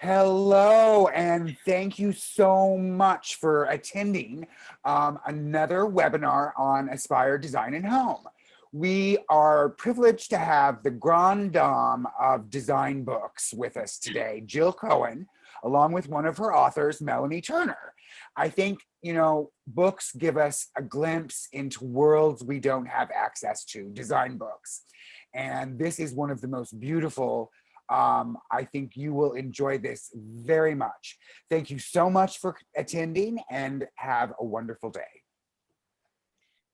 Hello, and thank you so much for attending another webinar on Aspire Design and Home. We are privileged to have the grande dame of design books with us today, Jill Cohen, along with one of her authors, Melanie Turner. I think, books give us a glimpse into worlds we don't have access to, design books. And this is one of the most beautiful. I think you will enjoy this very much. Thank you so much for attending and have a wonderful day.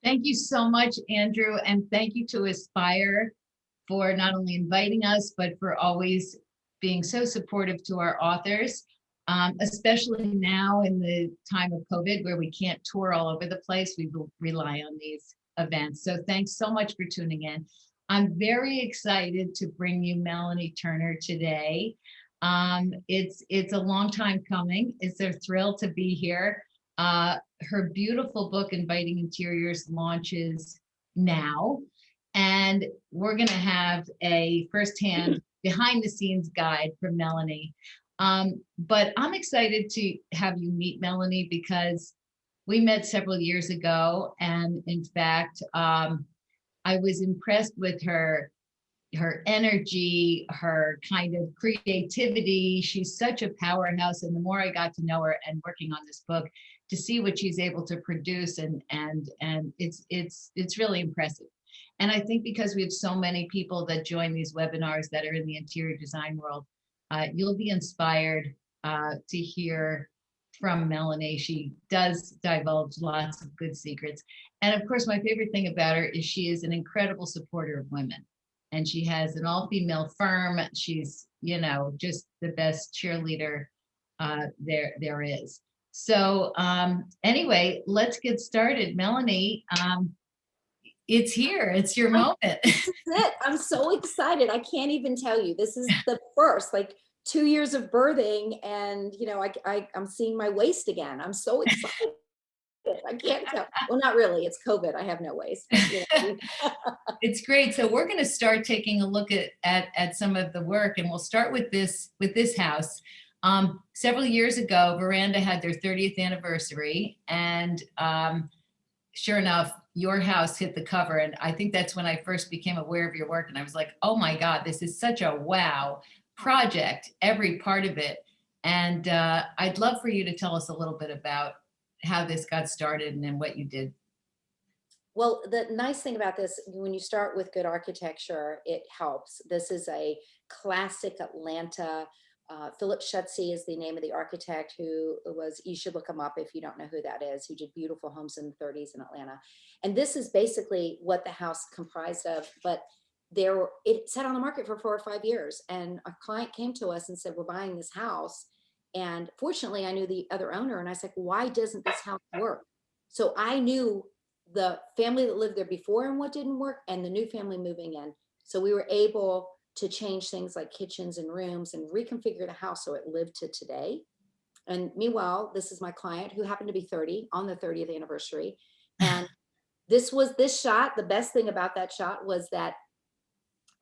Thank you so much, Andrew, and thank you to Aspire for not only inviting us, but for always being so supportive to our authors, especially now in the time of COVID where we can't tour all over the place. We rely on these events. So thanks so much for tuning in. I'm very excited to bring you Melanie Turner today. It's a long time coming. It's a thrill to be here. Her beautiful book, Inviting Interiors, launches now. And we're going to have a firsthand behind the scenes guide from Melanie. But I'm excited to have you meet Melanie because we met several years ago. And in fact, I was impressed with her energy, her kind of creativity. She's such a powerhouse. And the more I got to know her and working on this book, to see what she's able to produce and it's really impressive. And I think because we have so many people that join these webinars that are in the interior design world, you'll be inspired to hear from Melanie. She does divulge lots of good secrets. And of course, my favorite thing about her is she is an incredible supporter of women. And she has an all-female firm. She's, just the best cheerleader there is. So anyway, let's get started. Melanie, it's here. It's your moment. This is it. I'm so excited. I can't even tell you. This is the first, 2 years of birthing, and I'm seeing my waist again. I'm so excited. I can't tell. Well, not really. It's COVID. I have no waist. But, It's great. So we're going to start taking a look at some of the work, and we'll start with this house. Several years ago, Veranda had their 30th anniversary, and sure enough, your house hit the cover. And I think that's when I first became aware of your work. And I was like, oh my God, this is such a wow project, every part of it. And I'd love for you to tell us a little bit about how this got started and then what you did. well, the nice thing about this, when you start with good architecture, it helps. This is a classic Atlanta. Philip Schutze is the name of the architect you should look him up if you don't know who that is, who did beautiful homes in the 30s in Atlanta. And this is basically what the house comprised of, but it sat on the market for 4 or 5 years. And a client came to us and said, we're buying this house. And fortunately, I knew the other owner, and I said, why doesn't this house work? So I knew the family that lived there before and what didn't work, and the new family moving in. So we were able to change things like kitchens and rooms and reconfigure the house so it lived to today. And meanwhile, this is my client who happened to be 30 on the 30th anniversary. And this shot. The best thing about that shot was that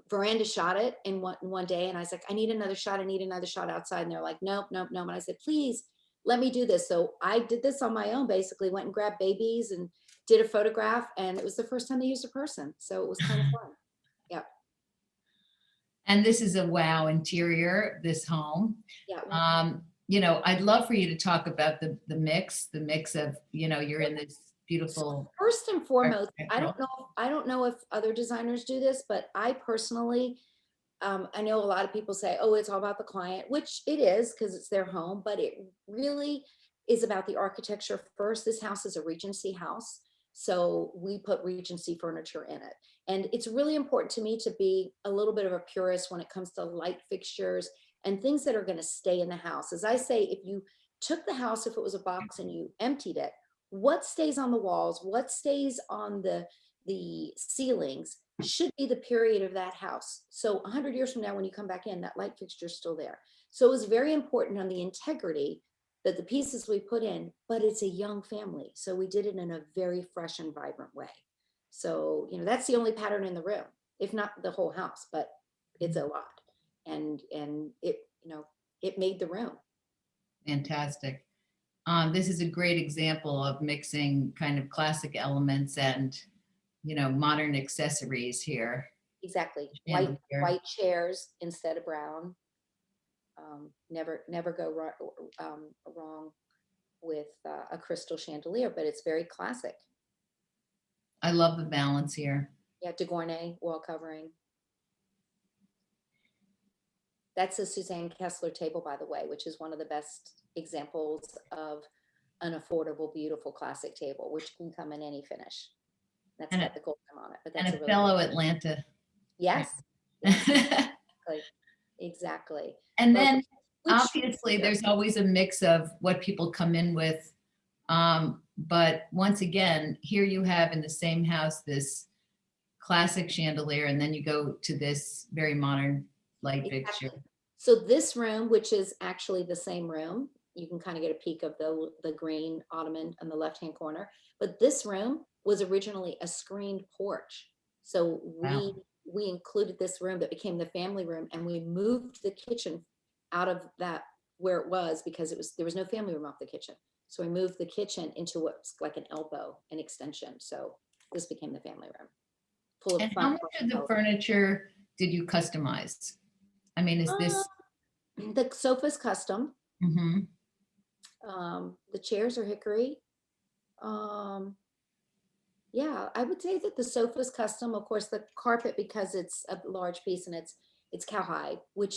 Veranda shot it in one day. And I was like, I need another shot. I need another shot outside. And they're like, nope, nope, nope. And I said, please let me do this. So I did this on my own, basically went and grabbed babies and did a photograph. And it was the first time they used a person. So it was kind of fun. Yeah. And this is a wow interior, this home. Yeah. I'd love for you to talk about the mix of, you're in this beautiful. First and foremost, I don't know if other designers do this, but I personally, I know a lot of people say, oh, it's all about the client, which it is because it's their home, but it really is about the architecture first. This house is a Regency house. So we put Regency furniture in it. And it's really important to me to be a little bit of a purist when it comes to light fixtures and things that are going to stay in the house. As I say, if you took the house, if it was a box and you emptied it, what stays on the walls, what stays on the ceilings should be the period of that house. So 100 years from now, when you come back in, that light fixture is still there. So it was very important on the integrity that the pieces we put in, but it's a young family. So we did it in a very fresh and vibrant way. So, that's the only pattern in the room, if not the whole house, but it's a lot. And it it made the room. Fantastic. This is a great example of mixing kind of classic elements and, modern accessories here. Exactly. Chandelier. White chairs instead of brown. Never go wrong with a crystal chandelier, but it's very classic. I love the balance here. Yeah, de Gournay wall covering. That's a Suzanne Kessler table, by the way, which is one of the best examples of an affordable, beautiful classic table, which can come in any finish. That's And got the gold trim on it, but And that's a a really fellow Atlanta. yes, exactly, exactly. And Well, then which- obviously there's always a mix of what people come in with. But once again, here you have in the same house this classic chandelier, and then you go to this very modern light Exactly. fixture. So this room, which is actually the same room, you can kind of get a peek of the green ottoman in the left-hand corner. But this room was originally a screened porch. So Wow. we included this room that became the family room, and we moved the kitchen out of that where it was because there was no family room off the kitchen. So we moved the kitchen into what's like an elbow, an extension. So this became the family room. Full of And fun. how much of the furniture did you customize? I mean, is this? The sofa's custom. Mhm. The chairs are hickory. Yeah, I would say that the sofa's custom. Of course, the carpet, because it's a large piece and it's cowhide, which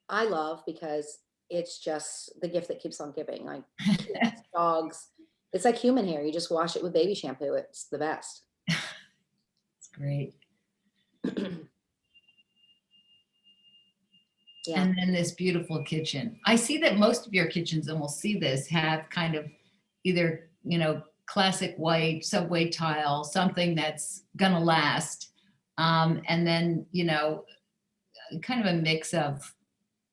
I love because it's just the gift that keeps on giving. Like kids, dogs, it's like human hair. You just wash it with baby shampoo. It's the best. It's great. Yeah. And then this beautiful kitchen. I see that most of your kitchens, and we'll see this, have kind of either, classic white subway tile, something that's gonna last. And then, kind of a mix of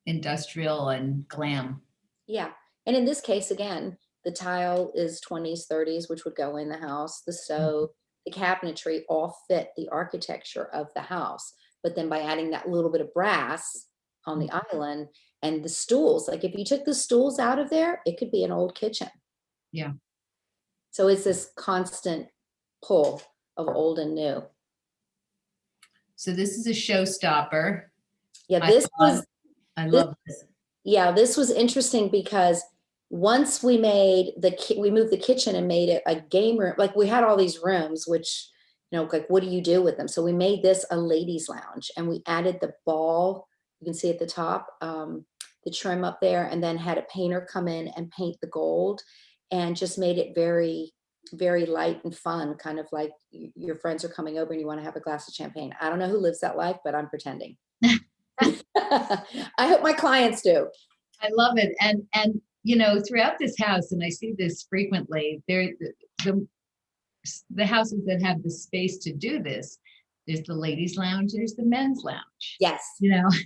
industrial and glam. Yeah. And in this case, again, the tile is 20s, 30s, which would go in the house. The stove, the cabinetry all fit the architecture of the house. But then by adding that little bit of brass on the island and the stools, like if you took the stools out of there, it could be an old kitchen. Yeah. So it's this constant pull of old and new. So this is a showstopper. Yeah, I love this. Yeah, this was interesting because once we moved the kitchen and made it a game room. Like we had all these rooms, which, like what do you do with them? So we made this a ladies' lounge, and we added the ball. You can see at the top, the trim up there, and then had a painter come in and paint the gold, and just made it very, very light and fun, kind of like your friends are coming over and you want to have a glass of champagne. I don't know who lives that life, but I'm pretending. I hope my clients do. I love it. And throughout this house, and I see this frequently, the houses that have the space to do this, there's the ladies' lounge, there's the men's lounge. Yes. Yes.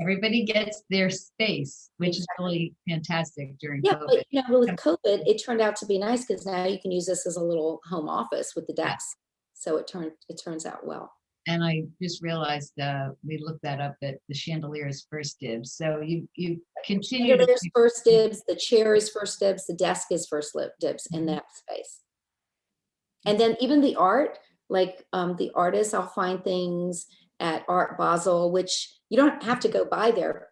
Everybody gets their space, which is really fantastic during Yeah, COVID. but with COVID, it turned out to be nice because now you can use this as a little home office with the desk. So it turns out well. And I just realized we looked that up, that the chandelier is first dibs. So you continue to Chandelier's first dibs, the chair is first dibs, the desk is first dibs in that space. And then even the art, like the artists, I'll find things at Art Basel, which you don't have to go by there.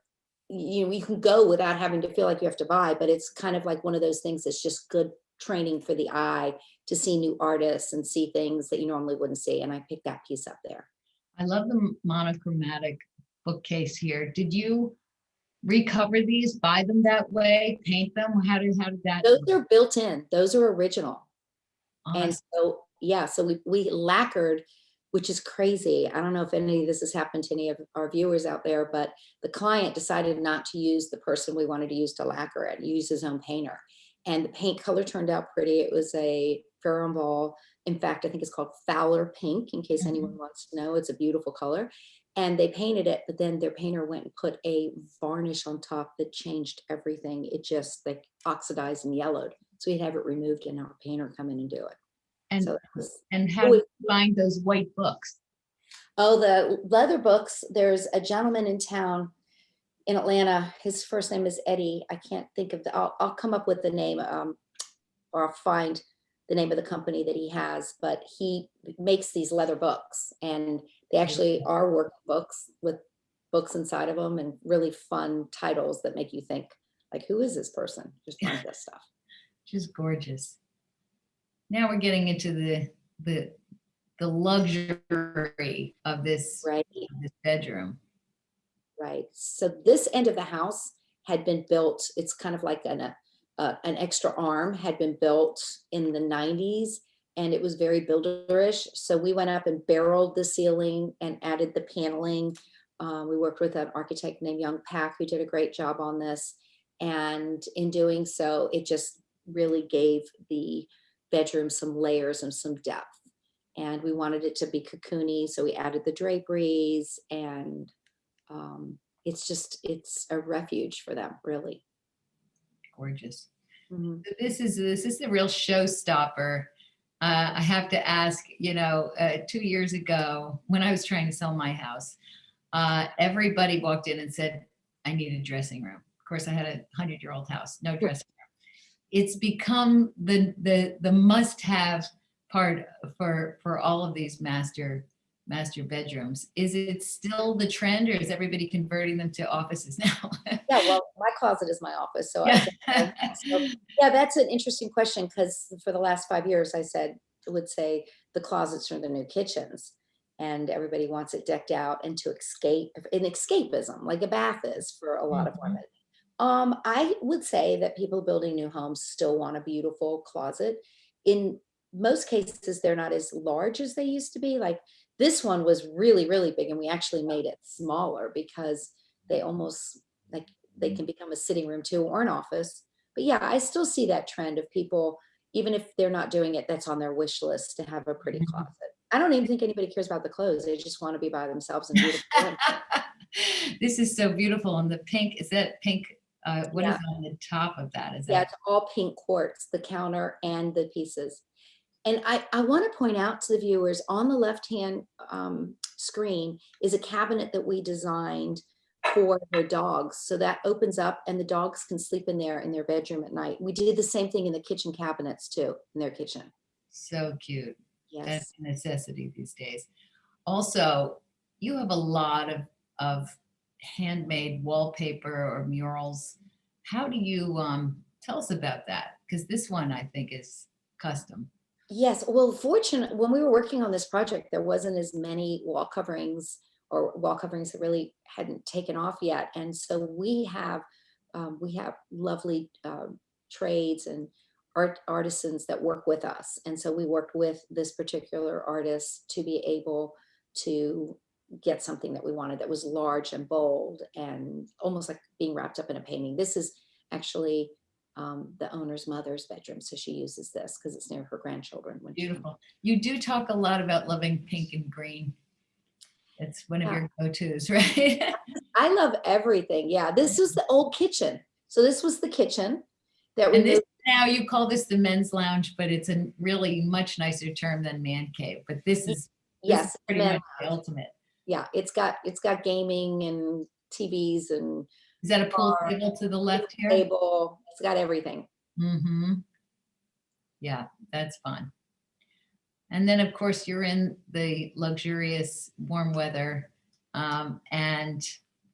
You can go without having to feel like you have to buy, but it's kind of like one of those things that's just good training for the eye to see new artists and see things that you normally wouldn't see. And I picked that piece up there. I love the monochromatic bookcase here. Did you recover these, buy them that way, paint them? How did that? Those are built in. Those are original. Awesome. And so, yeah, so we lacquered, which is crazy. I don't know if any of this has happened to any of our viewers out there, but the client decided not to use the person we wanted to use to lacquer it, use his own painter. And the paint color turned out pretty. It was a Farrow. In fact, I think it's called Fowler Pink, in case anyone wants to know. It's a beautiful color. And they painted it, but then their painter went and put a varnish on top that changed everything. It just like oxidized and yellowed. So we'd have it removed and our painter come in and do it. And so how do you find those white books? Oh, the leather books. There's a gentleman in town. in Atlanta. His first name is Eddie. I can't think of I'll come up with the name, or I'll find the name of the company that he has, but he makes these leather books, and they actually are workbooks with books inside of them and really fun titles that make you think, like, who is this person? Just love this stuff. Just gorgeous. Now we're getting into the luxury of this, Right. this bedroom. Right. So this end of the house had been built. It's kind of like an extra arm had been built in the 90s, and it was very builderish. So we went up and barreled the ceiling and added the paneling. We worked with an architect named Young Pack who did a great job on this. And in doing so, it just really gave the bedroom some layers and some depth. And we wanted it to be cocoony, so we added the draperies, and it's a refuge for them, really. Gorgeous. Mhm. This is the real showstopper. I have to ask, 2 years ago when I was trying to sell my house, everybody walked in and said, I need a dressing room. Of course, I had a 100-year-old house, no dressing room. It's become the must-have part for all of these master bedrooms. Is it still the trend, or is everybody converting them to offices now? Yeah, well, my closet is my office, so Yeah. yeah, that's an interesting question, because for the last 5 years, I would say the closets are the new kitchens, and everybody wants it decked out and to escapism, like a bath is for a lot of Mhm. women. I would say that people building new homes still want a beautiful closet. In most cases, they're not as large as they used to be. Like this one was really, really big, and we actually made it smaller because they almost like they can become a sitting room too, or an office. But yeah, I still see that trend of people, even if they're not doing it, that's on their wish list to have a pretty closet. I don't even think anybody cares about the clothes. They just want to be by themselves in beautiful rooms. This is so beautiful. And the pink, is that pink? What is Yeah. on the top of that? Is Yeah, that it's all pink quartz, the counter and the pieces. And I want to point out to the viewers, on the left-hand screen is a cabinet that we designed for their dogs. So that opens up and the dogs can sleep in there in their bedroom at night. We did the same thing in the kitchen cabinets too, in their kitchen. so cute? That's Yes. a necessity these days. Also, you have a lot of handmade wallpaper or murals. How do you tell us about that? Because this one I think is custom. Yes, well, fortunate when we were working on this project, there wasn't as many wall coverings, or wall coverings that really hadn't taken off yet. And so we have lovely trades and artisans that work with us. And so we worked with this particular artist to be able to get something that we wanted that was large and bold and almost like being wrapped up in a painting. This is actually the owner's mother's bedroom. So she uses this because it's near her grandchildren. Beautiful. You do talk a lot about loving pink and green. It's one of your go-tos, right? I love everything. Yeah, this is the old kitchen. So this was the kitchen that we And this moved. now you call this the men's lounge, but it's a really much nicer term than man cave. But this is Yes, pretty men much the ultimate. Yeah, it's got gaming and TVs and Is that a pool bar, table to the left here? table. It's got everything. Mm-hmm. Yeah, that's fun. And then, of course, you're in the luxurious warm weather, and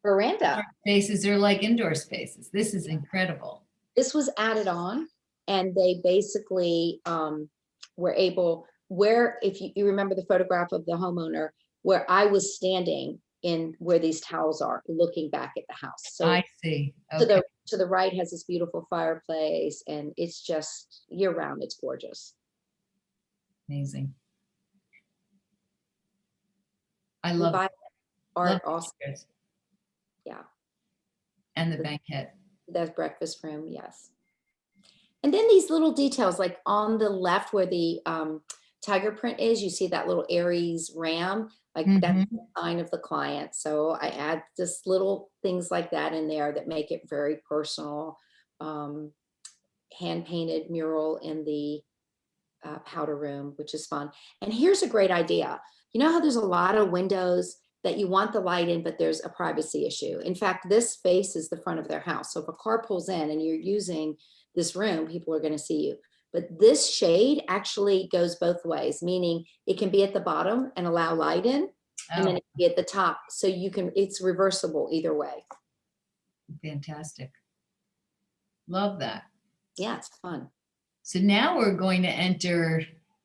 Veranda. spaces are like indoor spaces. This is incredible. This was added on, and they basically were able, where, if you remember the photograph of the homeowner, where I was standing in where these towels are, looking back at the house. So I see. Okay. to the right has this beautiful fireplace, and it's just year round, it's gorgeous. Amazing. I We love buy art love also. pictures. Yeah. And the banquet. That's breakfast room, yes. And then these little details, like on the left where the tiger print is, you see that little Aries ram, like that's Mhm. the sign of the client. So I add just little things like that in there that make it very personal. Hand painted mural in the powder room, which is fun. And here's a great idea. You know how there's a lot of windows that you want the light in, but there's a privacy issue. In fact, this faces the front of their house. So if a car pulls in and you're using this room, people are going to see you. But this shade actually goes both ways, meaning it can be at the bottom and allow light in, and then it can be at the top. So you can, it's reversible either way. Fantastic. Love that. Yeah, it's fun. So now we're going to enter,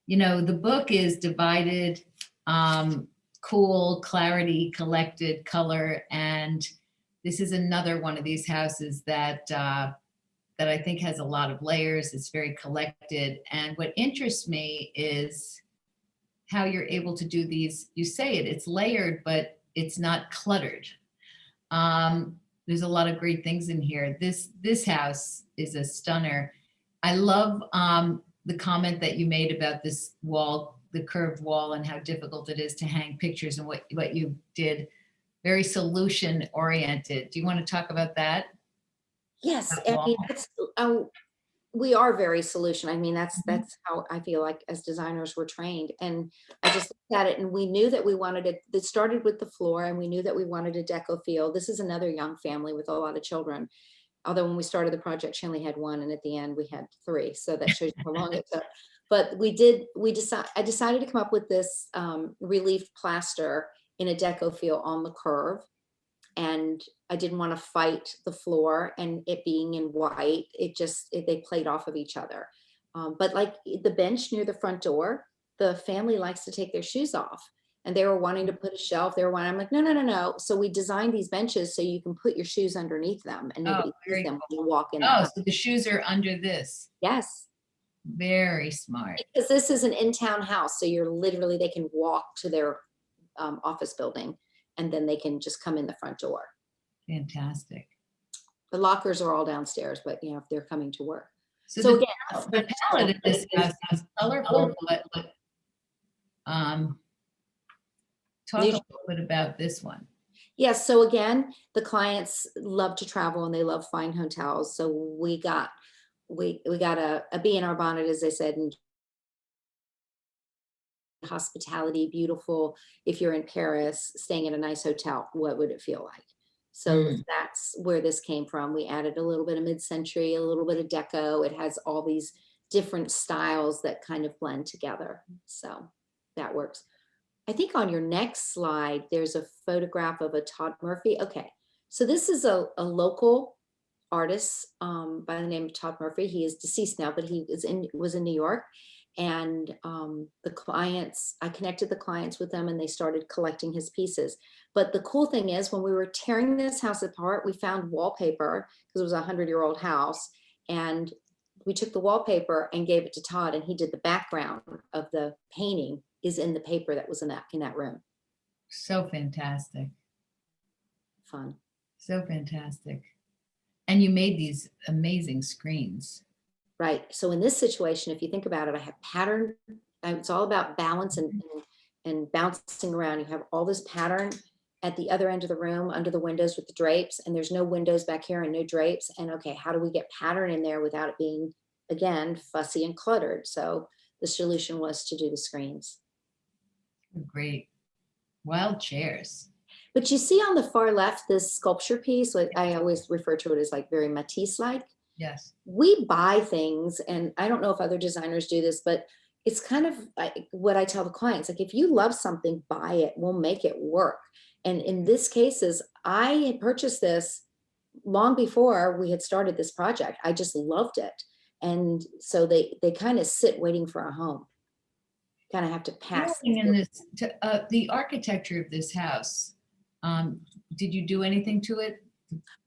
the book is divided, cool, clarity, collected, color. And this is another one of these houses that I think has a lot of layers. It's very collected. And what interests me is how you're able to do these. You say it's layered, but it's not cluttered. There's a lot of great things in here. This house is a stunner. I love the comment that you made about this wall, the curved wall, and how difficult it is to hang pictures, and what you did. Very solution oriented. Do you want to talk about that? Yes, I mean, we are very solution. I mean, that's how I feel like as designers we're trained. And I just looked at it and we knew that we wanted it. It started with the floor, and we knew that we wanted a deco feel. This is another young family with a lot of children. Although when we started the project, she only had one, and at the end we had three. So that shows you how long it took. But I decided to come up with this relief plaster in a deco feel on the curve. And I didn't want to fight the floor and it being in white. They played off of each other. But like the bench near the front door, the family likes to take their shoes off, and they were wanting to put a shelf. I'm like, no. So we designed these benches so you can put your shoes underneath them and nobody sees them when you walk in. Oh, so the shoes are under this. Yes. Very smart. Because this is an in-town house. So they can walk to their office building, and then they can just come in the front door. Fantastic. The lockers are all downstairs, but if they're coming to work. So again, the palette of this house is colorful, but talk a little bit about this one. Yes. So again, the clients love to travel and they love fine hotels. So we got a bee in our bonnet, as they said, and hospitality, beautiful. If you're in Paris, staying at a nice hotel, what would it feel like? So that's where this came from. We added a little bit of mid-century, a little bit of deco. It has all these different styles that kind of blend together. So that works. I think on your next slide, there's a photograph of a Todd Murphy. Okay, so this is a local artist by the name of Todd Murphy. He is deceased now, but he was in New York. And the clients, I connected the clients with them, and they started collecting his pieces. But the cool thing is, when we were tearing this house apart, we found wallpaper, because it was a 100-year-old house. And we took the wallpaper and gave it to Todd, and he did the background of the painting is in the paper that was in that room. So fantastic. Fun. So fantastic. And you made these amazing screens. Right. So in this situation, if you think about it, I have pattern. It's all about balance and bouncing around. You have all this pattern at the other end of the room under the windows with the drapes, and there's no windows back here and no drapes. And okay, how do we get pattern in there without it being, again, fussy and cluttered? So the solution was to do the screens. Great. Wild chairs. But you see on the far left, this sculpture piece, what I always refer to it as like very Matisse-like. Yes. We buy things, and I don't know if other designers do this, but it's kind of like what I tell the clients, like, if you love something, buy it, we'll make it work. And in this cases, I had purchased this long before we had started this project. I just loved it. And so they kind of sit waiting for a home. Kind of have to pass. In this, the architecture of this house, did you do anything to it?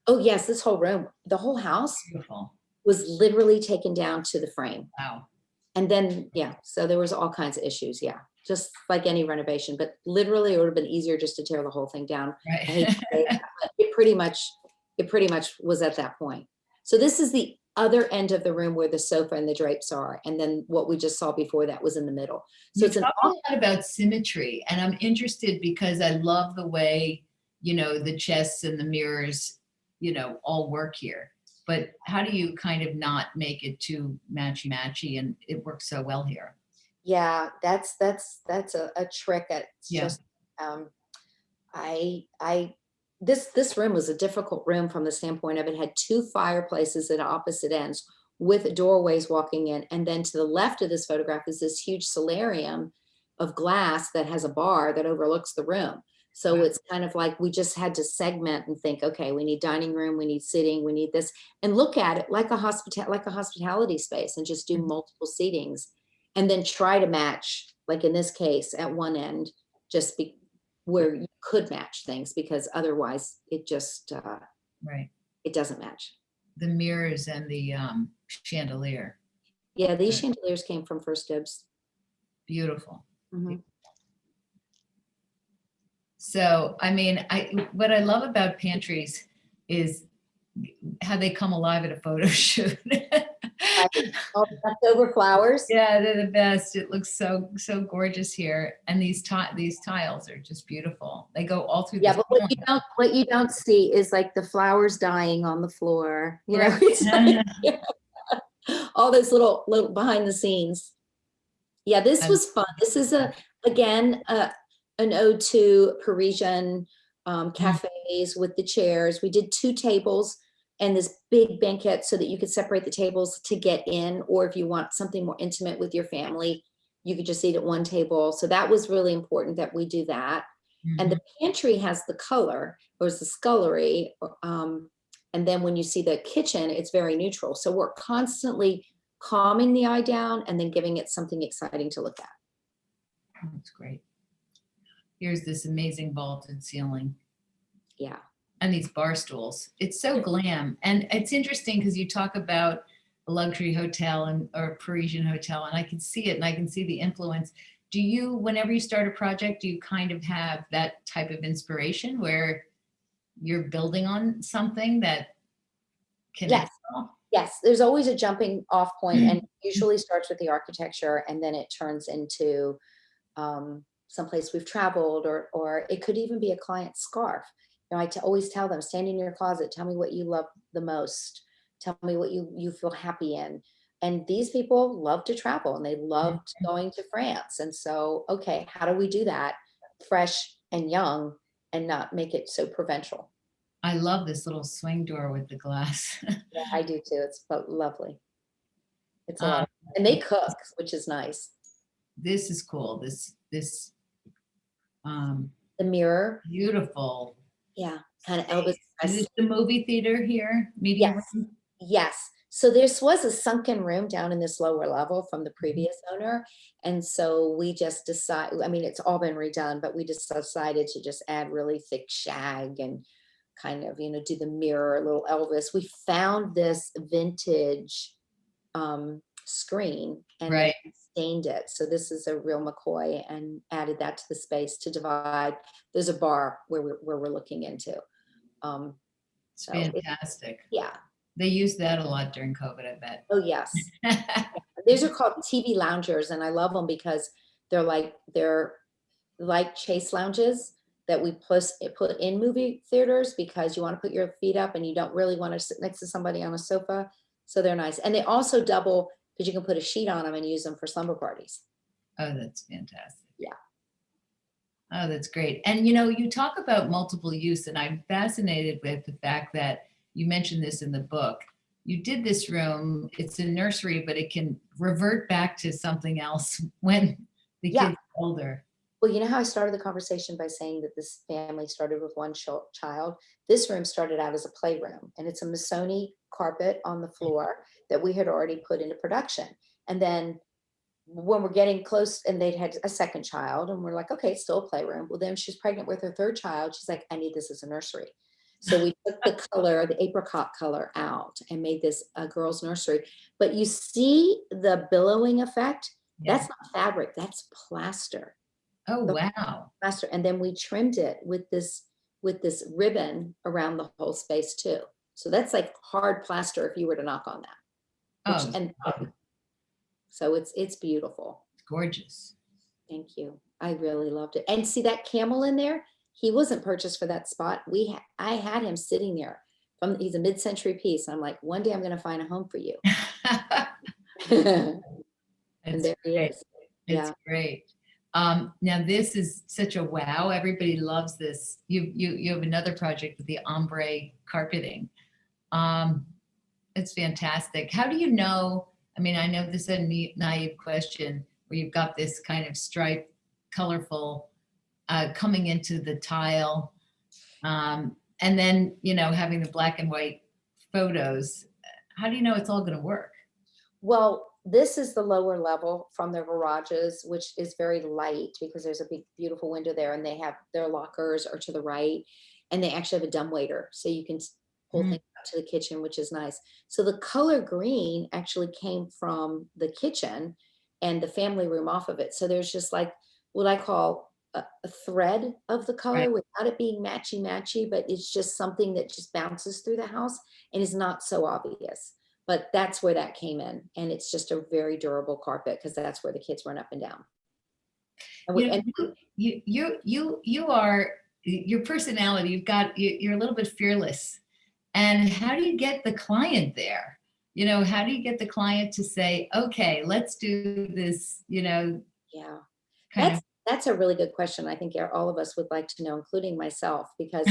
Oh yes, this whole room, the whole house Beautiful. was literally taken down to the frame. Wow. And then, yeah, so there was all kinds of issues. Yeah, just like any renovation, but literally it would have been easier just to tear the whole thing down. Right. I hate to say that, but it pretty much was at that point. So this is the other end of the room where the sofa and the drapes are. And then what we just saw before that was in the middle. So it's talk a lot about symmetry, and I'm interested because I love the way, the chests and the mirrors, all work here. But how do you kind of not make it too matchy and it works so well here? Yeah, that's a trick. It's just This room was a difficult room from the standpoint of it had two fireplaces at opposite ends with doorways walking in. And then to the left of this photograph is this huge solarium of glass that has a bar that overlooks the room. So Wow. it's kind of like we just had to segment and think, okay, we need dining room, we need sitting, we need this, and look at it like a hospitality space and just do Mhm. multiple seatings and then try to match, like in this case, at one end, just be where you could match things, because otherwise it just Right. it doesn't match. The mirrors and the chandelier. Yeah, these Right. chandeliers came from First Dibs. Beautiful. Mhm. So, I mean, what I love about pantries is how they come alive at a photo shoot. Right. All the leftover flowers. Yeah, they're the best. It looks so gorgeous here, and these tiles are just beautiful. They go all through Yeah, the but what you don't see is like the flowers dying on the floor. You know, Right. it's like, all those little behind the scenes. Yeah, this was fun. This is again an ode to Parisian cafes with the chairs. We did 2 tables and this big banquette so that you could separate the tables to get in, or if you want something more intimate with your family, you could just eat at one table. So that was really important that we do that. And Mhm. the pantry has the color, or is the scullery. And then when you see the kitchen, it's very neutral. So we're constantly calming the eye down and then giving it something exciting to look at. That's great. Here's this amazing vaulted ceiling Yeah. and these bar stools. It's so glam. And it's interesting because you talk about a luxury hotel or a Parisian hotel, and I can see it and I can see the influence. Do you, whenever you start a project, do you kind of have that type of inspiration where you're building on something that connects? Well? Yes, there's always a jumping off point, and it usually starts with the architecture and then it turns into someplace we've traveled, or it could even be a client's scarf. You know, always tell them, stand in your closet, tell me what you love the most, tell me what you feel happy in. And these people love to travel and they loved going to France. And so, okay, how do we do that fresh and young and not make it so provincial? I love this little swing door with the glass. Yeah, I do too. It's lovely. It's a lot Um, of, and they cook, which is nice. this is cool. This The mirror, beautiful. yeah, kind of Elvis. Is this the movie theater here? Media Yes, room? yes. So this was a sunken room down in this lower level from the previous owner. And so we just decided, I mean, it's all been redone, but we just decided to just add really thick shag and kind of, you know, do the mirror, a little Elvis. We found this vintage screen and then Right. stained it. So this is a real McCoy and added that to the space to divide. There's a bar where we're looking into. It's So fantastic. yeah. They use that a lot during COVID, I bet. Oh yes. These are called TV loungers, and I love them because they're like chase lounges that we put in movie theaters because you want to put your feet up and you don't really want to sit next to somebody on a sofa. So they're nice, and they also double because you can put a sheet on them and use them for slumber parties. Oh, that's fantastic. Yeah. Oh, that's great. And you know, you talk about multiple use, and I'm fascinated with the fact that you mentioned this in the book. You did this room, it's a nursery, but it can revert back to something else when the Yeah. kid's older. Well, you know how I started the conversation by saying that this family started with one child? This room started out as a playroom, and it's a Missoni carpet on the floor that we had already put into production. And then when we're getting close, and they'd had a second child, and we're like, okay, it's still a playroom. Well, then she's pregnant with her third child. She's like, I need this as a nursery. So we took the color, the apricot color out and made this a girl's nursery. But you see the billowing effect? Yeah. That's not fabric, that's plaster. Oh, The wow. plaster. And then we trimmed it with this ribbon around the whole space too. So that's like hard plaster if you were to knock on that. Oh, And so it's beautiful. it's gorgeous. Thank you. I really loved it. And see that camel in there? He wasn't purchased for that spot. I had him sitting there. He's a mid-century piece. I'm like, one day I'm going to find a home for you. And It's there he great. is. It's Yeah. great. Now this is such a wow. Everybody loves this. You have another project with the ombre carpeting. Um, it's fantastic. How do you know? I mean, I know this is a naive question where you've got this kind of striped, colorful coming into the tile, and then having the black and white photos. How do you know it's all going to work? Well, this is the lower level from their garages, which is very light because there's a big, beautiful window there, and they have their lockers are to the right, and they actually have a dumbwaiter, so you can pull Mm. things up to the kitchen, which is nice. So the color green actually came from the kitchen and the family room off of it. So there's just like what I call a thread of the color Right. without it being matchy matchy, but it's just something that just bounces through the house and is not so obvious. But that's where that came in. And it's just a very durable carpet because that's where the kids run up and down. And we, You know, and you are your personality. You're a little bit fearless. And how do you get the client there? How do you get the client to say, okay, let's do this, yeah, kind of. that's a really good question. I think all of us would like to know, including myself, because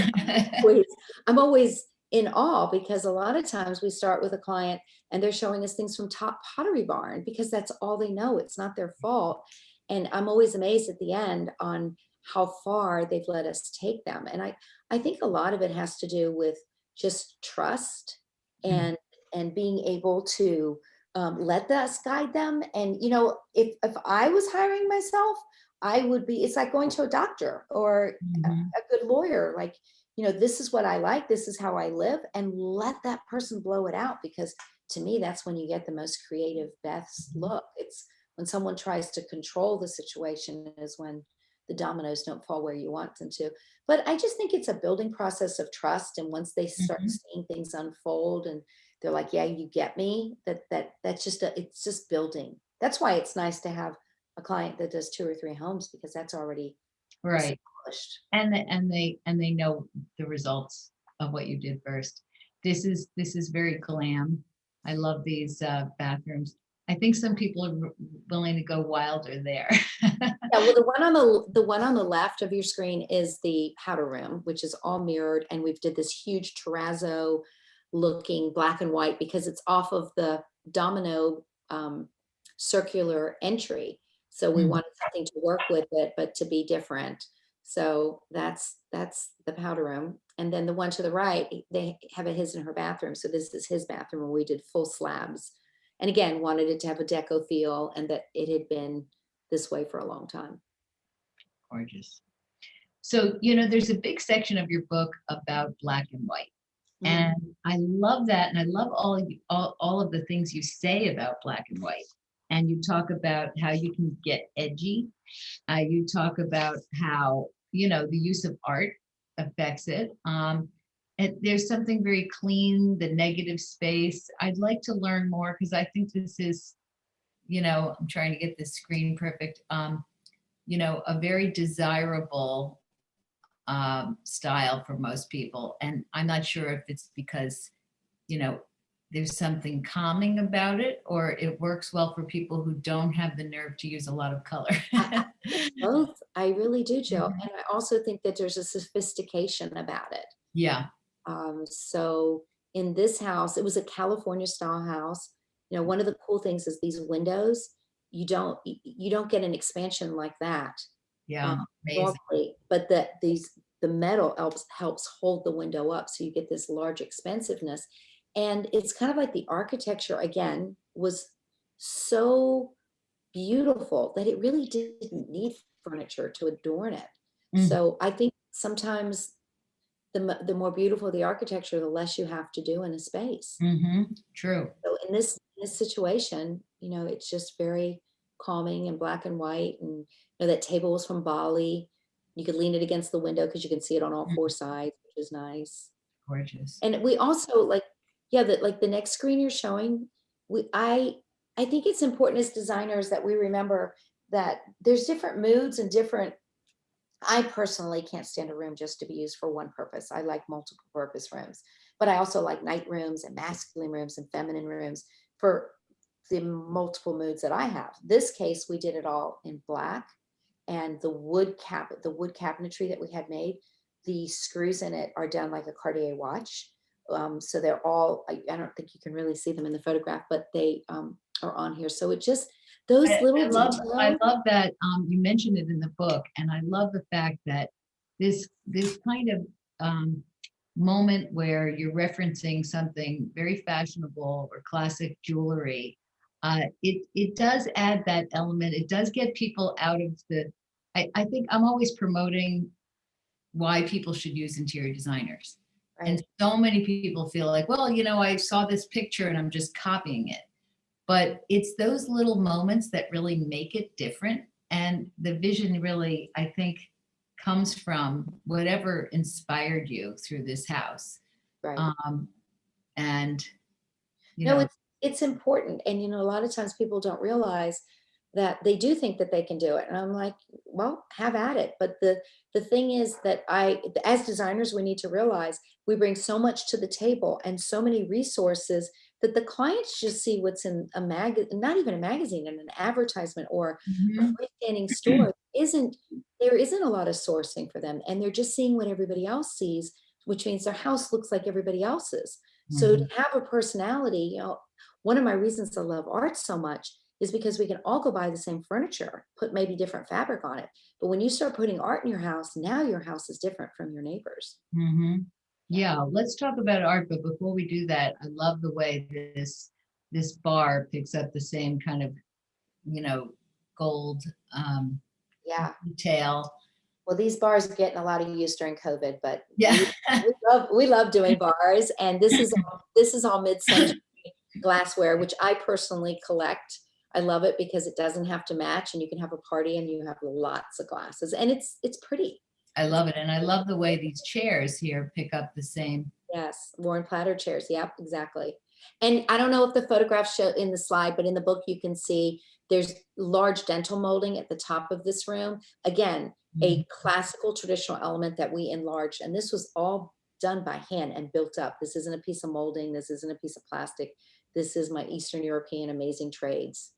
Right. I'm always in awe because a lot of times we start with a client and they're showing us things from Top Pottery Barn because that's all they know. It's not their fault. And I'm always amazed at the end on how far they've let us take them. And I think a lot of it has to do with just trust Mm. and being able to let us guide them. And if I was hiring myself, I would be. It's like going to a doctor or Mhm. a good lawyer. Like, this is what I like, this is how I live, and let that person blow it out, because to me, that's when you get the most creative, best look. It's when someone tries to control the situation is when the dominoes don't fall where you want them to. But I just think it's a building process of trust. And once they start Mhm. seeing things unfold and they're like, yeah, you get me, that's just it's just building. That's why it's nice to have a client that does 2 or 3 homes, because that's already Right. established. And they know the results of what you did first. This is very glam. I love these bathrooms. I think some people are willing to go wilder there. Yeah, well, the one on the left of your screen is the powder room, which is all mirrored, and we've did this huge terrazzo looking black and white because it's off of the domino circular entry. So we Mm. wanted something to work with it, but to be different. So that's the powder room. And then the one to the right, they have a his and her bathroom. So this is his bathroom, and we did full slabs. And again, wanted it to have a deco feel and that it had been this way for a long time. Gorgeous. So, there's a big section of your book about black and white. Mhm. And I love that. And I love all of the things you say about black and white. And you talk about how you can get edgy. You talk about how, the use of art affects it. And there's something very clean, the negative space. I'd like to learn more because I think this is, I'm trying to get this screen perfect. A very desirable style for most people. And I'm not sure if it's because, you know, there's something calming about it, or it works well for people who don't have the nerve to use a lot of color. Both. I really do, Jill. Mhm. And I also think that there's a sophistication about it. Yeah. So in this house, it was a California style house. One of the cool things is these windows. You don't get an expansion like that uh, Yeah. Amazing. normally, but the metal helps hold the window up, so you get this large expansiveness. And it's kind of like the architecture again was so beautiful that it really didn't need furniture to adorn it. Mm. So I think sometimes the more beautiful the architecture, the less you have to do in a space. Hmm. True. So in this situation, it's just very calming and black and white. And that table was from Bali. You could lean it against the window because you can see it on all Mm. 4 sides, which is nice. Gorgeous. And we also yeah, the next screen you're showing, I think it's important as designers that we remember that there's different moods and different. I personally can't stand a room just to be used for one purpose. I like multiple purpose rooms, but I also like night rooms and masculine rooms and feminine rooms for the multiple moods that I have. This case, we did it all in black. and the wood cabinetry that we had made, the screws in it are done like a Cartier watch. So they're all, I don't think you can really see them in the photograph, but they are on here. So it just, those little I details. love that you mentioned it in the book, and I love the fact that this kind of moment where you're referencing something very fashionable or classic jewelry, it does add that element. It does get people out of the. I think I'm always promoting why people should use interior designers. Right. And so many people feel like, well, I saw this picture and I'm just copying it. But it's those little moments that really make it different. And the vision really, I think, comes from whatever inspired you through this house. Right. And, No, it's important. And, a lot of times people don't realize that they do think that they can do it. And I'm like, well, have at it. But the thing is that as designers, we need to realize we bring so much to the table and so many resources that the clients just see what's in a not even a magazine, in an advertisement or a freestanding store. There isn't a lot of sourcing for them. And they're just seeing what everybody else sees, which means their house looks like everybody else's. So to have a personality, one of my reasons I love art so much is because we can all go buy the same furniture, put maybe different fabric on it. But when you start putting art in your house, now your house is different from your neighbors. Yeah, let's talk about art. But before we do that, I love the way this bar picks up the same kind of, gold Yeah. detail. Well, these bars are getting a lot of use during COVID, but Yeah. we love doing bars. And this is all mid-century glassware, which I personally collect. I love it because it doesn't have to match, and you can have a party and you have lots of glasses, and it's pretty. I love it. And I love the way these chairs here pick up the same. Yes, worn platter chairs. Yep, exactly. And I don't know if the photographs show in the slide, but in the book you can see there's large dental molding at the top of this room. Again, a classical traditional element that we enlarged, and this was all done by hand and built up. This isn't a piece of molding. This isn't a piece of plastic. This is my Eastern European amazing trades.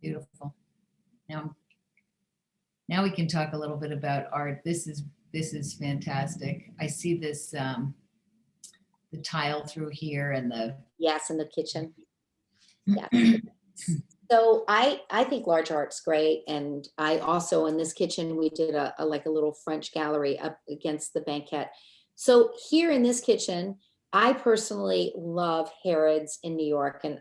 Beautiful. Now we can talk a little bit about art. This is fantastic. I see this the tile through here and the yes, in the kitchen. Yeah. So I think large art's great, and I also in this kitchen we did a little French gallery up against the banquette. So here in this kitchen, I personally love Harrods in New York and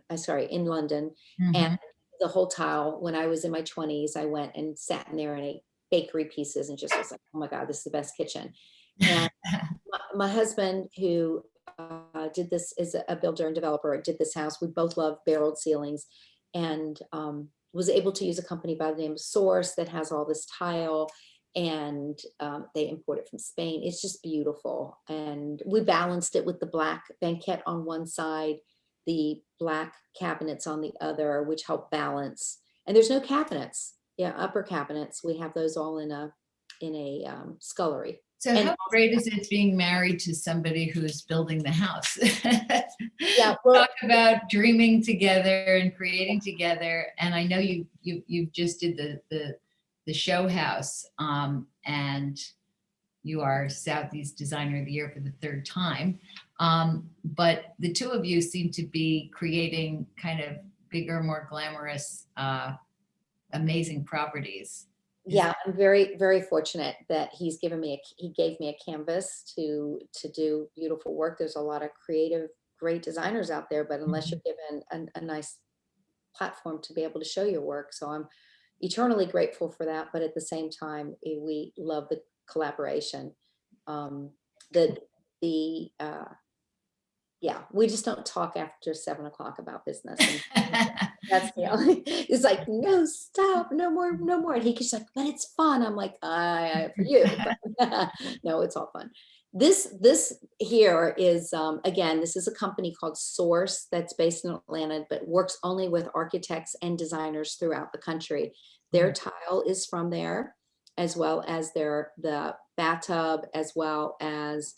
in London, and the whole tile. When I was in my 20s, I went and sat in there and ate bakery pieces and just was like, oh my God, this is the best kitchen. And my husband, who did this, is a builder and developer, did this house. We both love barreled ceilings, and was able to use a company by the name of Source that has all this tile, and they import it from Spain. It's just beautiful. And we balanced it with the black banquette on one side, the black cabinets on the other, which help balance. And there's no cabinets. Yeah, upper cabinets. We have those all in a scullery. So how great is it being married to somebody who's building the house? Yeah, well, talk about dreaming together and creating together. And I know you just did the show house, and you are Southeast Designer of the Year for the third time. But the two of you seem to be creating kind of bigger, more glamorous, amazing properties. Yeah, I'm very, very fortunate that he gave me a canvas to do beautiful work. There's a lot of creative, great designers out there, but unless you're given a nice platform to be able to show your work. So I'm eternally grateful for that. But at the same time, we love the collaboration. Yeah, we just don't talk after 7 o'clock about business. And that's it's like, no, stop, no more. And he keeps like, but it's fun. I'm like, for you. No, it's all fun. This here is, again, this is a company called Source that's based in Atlanta, but works only with architects and designers throughout the country. Their tile is from there, as well as the bathtub, as well as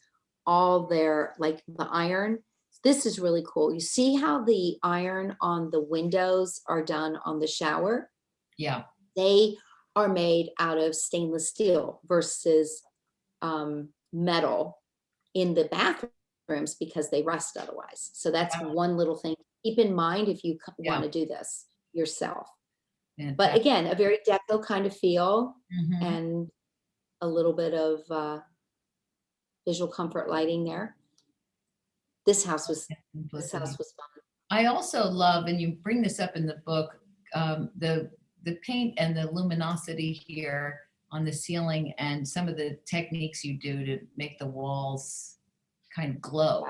all their, like the iron. This is really cool. You see how the iron on the windows are done on the shower? Yeah. They are made out of stainless steel versus metal in the bathrooms because they rust otherwise. So that's Wow. one little thing. Keep in mind if you Yeah. want to do this yourself. But Fantastic. again, a very deco kind of feel Mhm. and a little bit of visual comfort lighting there. This house was Simplicity. fun. I also love, and you bring this up in the book, the paint and the luminosity here on the ceiling, and some of the techniques you do to make the walls kind of glow.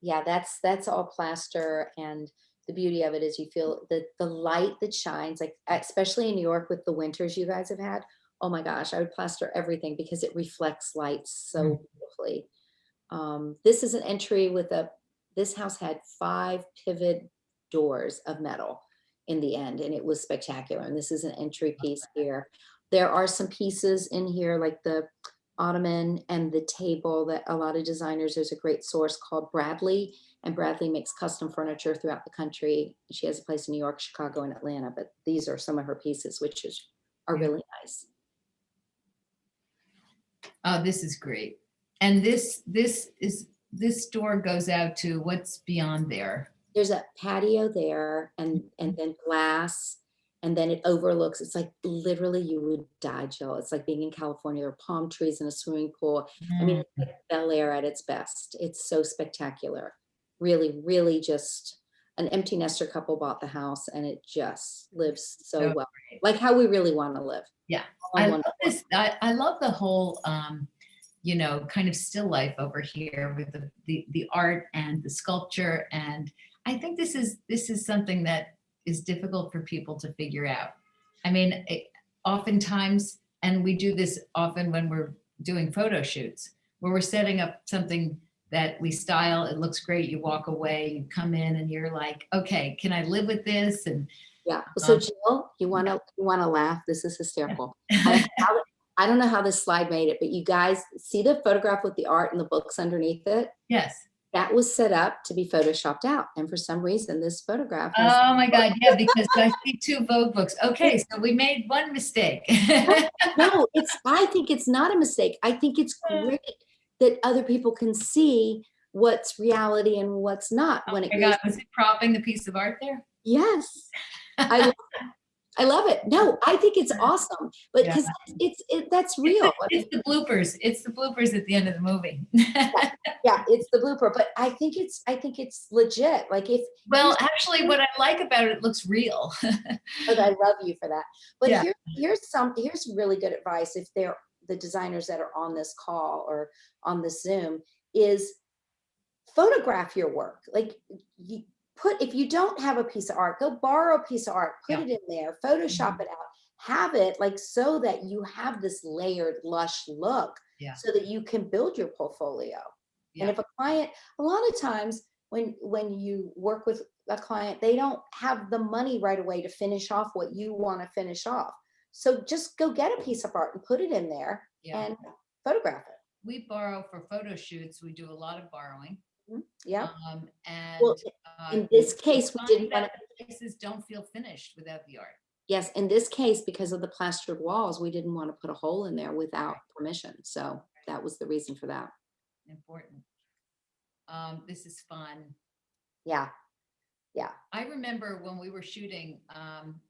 Yeah, that's all plaster, and the beauty of it is you feel the light that shines, like especially in New York with the winters you guys have had. Oh my gosh, I would plaster everything because it reflects light so beautifully. This is an entry with this house had 5 pivot doors of metal in the end, and it was spectacular. And this is an entry piece here. There are some pieces in here like the ottoman and the table that a lot of designers, there's a great source called Bradley, and Bradley makes custom furniture throughout the country. She has a place in New York, Chicago, and Atlanta, but these are some of her pieces, which are really nice. Oh, this is great. And this door goes out to what's beyond there. There's a patio there and then glass, and then it overlooks, it's like literally you would die, Jill. It's like being in California. There are palm trees and a swimming pool. I mean, it's like Bel Air at its best. It's so spectacular. Really, really just an empty nester couple bought the house and it just lives so well. Great. Like how we really want to live. Yeah. I love this. I love the whole you know, kind of still life over here with the art and the sculpture. And I think this is something that is difficult for people to figure out. I mean, oftentimes, and we do this often when we're doing photo shoots, where we're setting up something that we style, it looks great, you walk away, you come in and you're like, okay, can I live with this? And yeah. So Jill, you wanna laugh? This is hysterical. I don't know how this slide made it, but you guys see the photograph with the art and the books underneath it? Yes. That was set up to be photoshopped out. And for some reason, this photograph is. Oh my God, yeah, because I see 2 Vogue books. Okay, so we made one mistake. No, I think it's not a mistake. I think it's great that other people can see what's reality and what's not when it Oh my goes. God, was it propping the piece of art there? Yes. I love it. No, I think it's awesome, but because that's real. It's the bloopers. It's the bloopers at the end of the movie. Yeah, it's the blooper, but I think it's legit. Like well, actually, what I like about it looks real. But I love you for that. But Yeah. here's really good advice if they're the designers that are on this call or on this Zoom is photograph your work. Like if you don't have a piece of art, go borrow a piece of art, put it in there, Photoshop it out, have it like so that you have this layered, lush look so that you can build your portfolio. And if a client, a lot of times when you work with a client, they don't have the money right away to finish off what you want to finish off. So just go get a piece of art and put it in there and photograph it. We borrow for photo shoots. We do a lot of borrowing. Yeah. And well, in this case, we didn't want to. Places don't feel finished without the art. Yes, in this case, because of the plastered walls, we didn't want to put a hole in there without permission. So that was the reason for that. Important. This is fun. Yeah. Yeah. I remember when we were shooting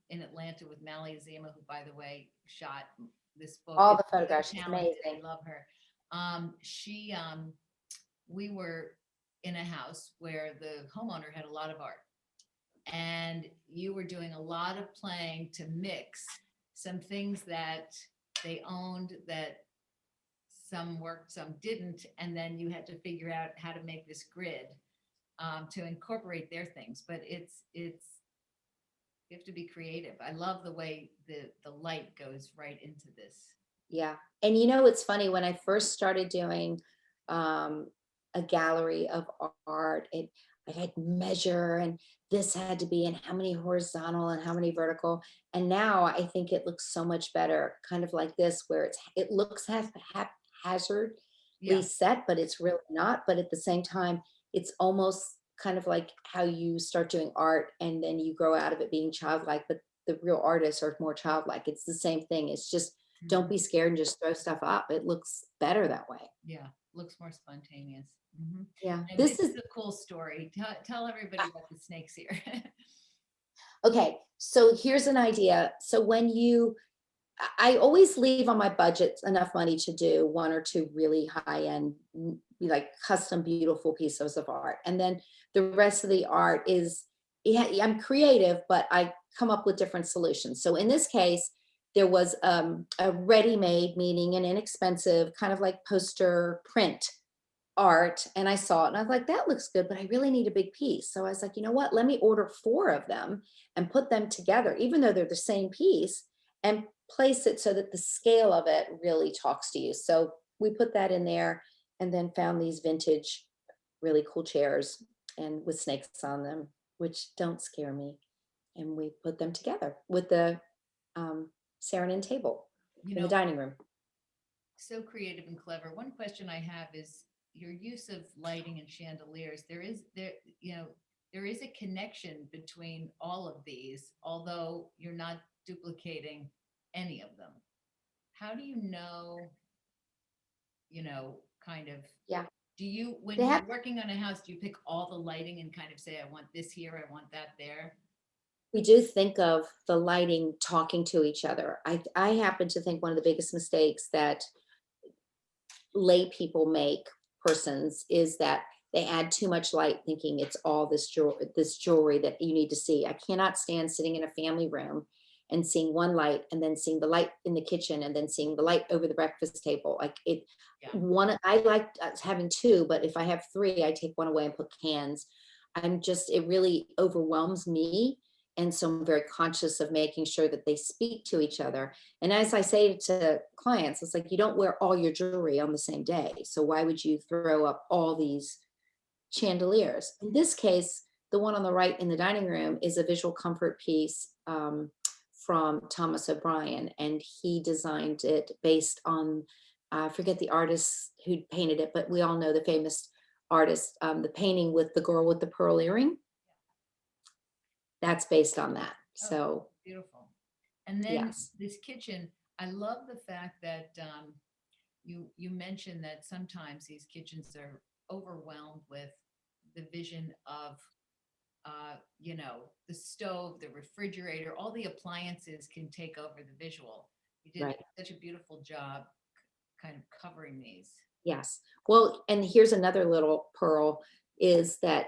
in Atlanta with Melanie Turner, who, by the way, shot this book. All the photographs. She's amazing. I love her. We were in a house where the homeowner had a lot of art, and you were doing a lot of playing to mix some things that they owned that some worked, some didn't, and then you had to figure out how to make this grid to incorporate their things. But it's you have to be creative. I love the way the light goes right into this. Yeah. And you know, it's funny, when I first started doing a gallery of art, I had measure and this had to be and how many horizontal and how many vertical. And now I think it looks so much better, kind of like this, where it looks haphazardly set, but it's really not. But at the same time, it's almost kind of like how you start doing art and then you grow out of it being childlike, but the real artists are more childlike. It's the same thing. It's just, don't be scared and just throw stuff up. It looks better that way. Yeah, looks more spontaneous. Mhm. Yeah. And This this is is a cool story. Tell everybody about the snakes here. okay. So here's an idea. So when I always leave on my budget enough money to do one or two really high end, like custom, beautiful pieces of art. And then the rest of the art is, yeah, I'm creative, but I come up with different solutions. So in this case, there was a ready made, meaning an inexpensive, kind of like poster print art. And I saw it and I was like, that looks good, but I really need a big piece. So I was like, you know what? Let me order 4 of them and put them together, even though they're the same piece, and place it so that the scale of it really talks to you. So we put that in there and then found these vintage, really cool chairs and with snakes on them, which don't scare me. And we put them together with the serene table You in the know, dining room. so creative and clever. One question I have is your use of lighting and chandeliers. There is a connection between all of these, although you're not duplicating any of them. How do you know, kind of, Yeah. do you, when They you're have working on a house, do you pick all the lighting and kind of say, I want this here, I want that there? We do think of the lighting talking to each other. I happen to think one of the biggest mistakes that lay people make, persons, is that they add too much light thinking it's all this jewelry that you need to see. I cannot stand sitting in a family room and seeing one light and then seeing the light in the kitchen and then seeing the light over the breakfast table. Like it, Yeah. one, I like having 2, but if I have 3, I take one away and put cans. It really overwhelms me. And so I'm very conscious of making sure that they speak to each other. And as I say to clients, it's like, you don't wear all your jewelry on the same day. So why would you throw up all these chandeliers? In this case, the one on the right in the dining room is a visual comfort piece from Thomas O'Brien. And he designed it based on, I forget the artist who painted it, but we all know the famous artist, the painting with the girl with the pearl earring. That's based on that. Oh, So beautiful. And then yes. this kitchen, I love the fact that you mentioned that sometimes these kitchens are overwhelmed with the vision of the stove, the refrigerator, all the appliances can take over the visual. You did Right. such a beautiful job kind of covering these. Yes. Well, and here's another little pearl is that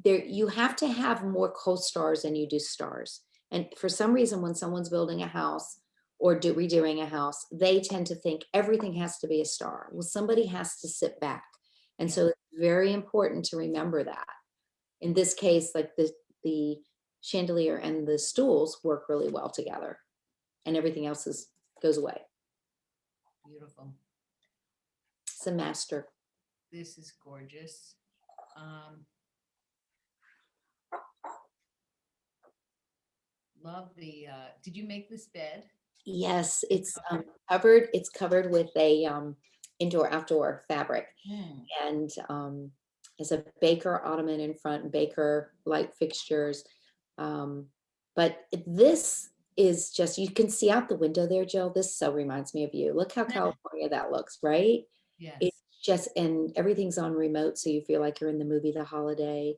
you have to have more co-stars than you do stars. And for some reason, when someone's building a house or redoing a house, they tend to think everything has to be a star. Well, somebody has to sit back. And so it's very important to remember that. In this case, like the chandelier and the stools work really well together and everything else goes away. Beautiful. It's a master. This is gorgeous. Love did you make this bed? Yes, it's covered. It's covered with a indoor outdoor fabric, and there's a Baker ottoman in front and Baker light fixtures. But this is just, you can see out the window there, Jill. This so reminds me of you. Look how California that looks, right? Yes. It's just, and everything's on remote, so you feel like you're in the movie The Holiday.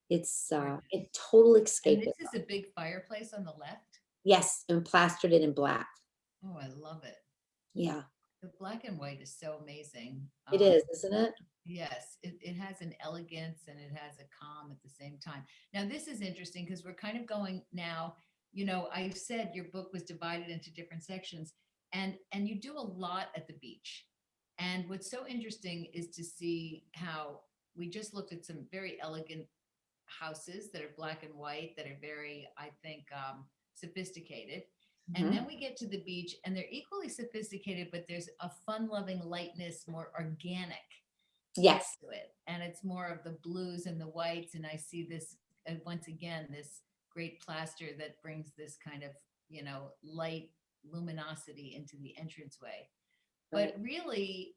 It's a total And escapism. this is a big fireplace on the left. Yes, and plastered it in black. Oh, I love it. Yeah. The black and white is so amazing. It is, isn't it? Yes, it has an elegance and it has a calm at the same time. Now, this is interesting because we're kind of going now, I said your book was divided into different sections and you do a lot at the beach. And what's so interesting is to see how we just looked at some very elegant houses that are black and white that are very, I think, sophisticated. And then we get to the beach and they're equally sophisticated, but there's a fun-loving lightness, more organic Yes. to it. And it's more of the blues and the whites. And I see this, once again, this great plaster that brings this kind of, light luminosity into the entranceway. Right. But really,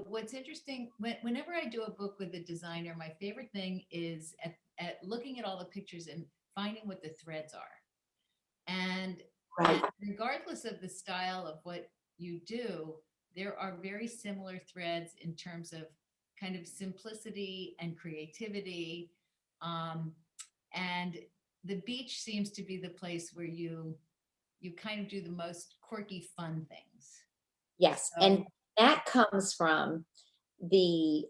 what's interesting, whenever I do a book with a designer, my favorite thing is at looking at all the pictures and finding what the threads are. And Right. regardless of the style of what you do, there are very similar threads in terms of kind of simplicity and creativity. Um, and the beach seems to be the place where you kind of do the most quirky, fun things. Yes. And that comes from the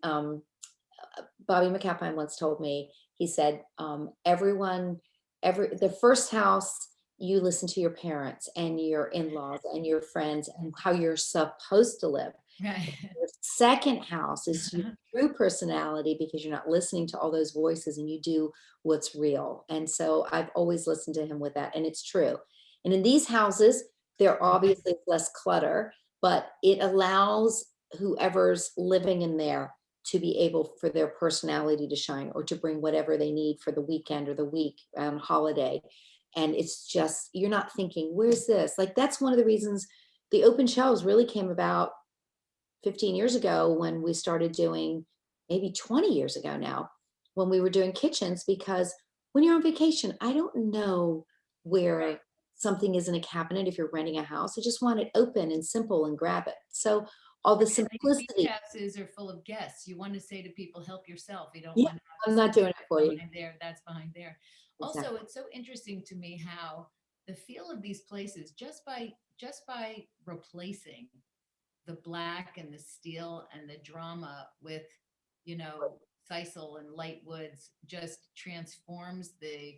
Bobby McAlpine once told me, he said, the first house, you listen to your parents and your in-laws and your friends and how you're supposed to live. Right. The second house is your true personality because you're not listening to all those voices and you do what's real. And so I've always listened to him with that, and it's true. And in these houses, there obviously is less clutter, but it allows whoever's living in there to be able for their personality to shine or to bring whatever they need for the weekend or the week holiday. And it's just, you're not thinking, where's this? Like, that's one of the reasons the open shelves really came about 15 years ago when we started doing, maybe 20 years ago now, when we were doing kitchens, because when you're on vacation, I don't know where something is in a cabinet if you're renting a house. I just want it open and simple and grab it. So all the These simplicity. beach houses are full of guests. You want to say to people, help yourself. You don't Yeah, want to I'm not doing it for you. behind there, that's behind there. Exactly. Also, it's so interesting to me how the feel of these places, just by replacing the black and the steel and the drama with, sisal and light woods, just transforms the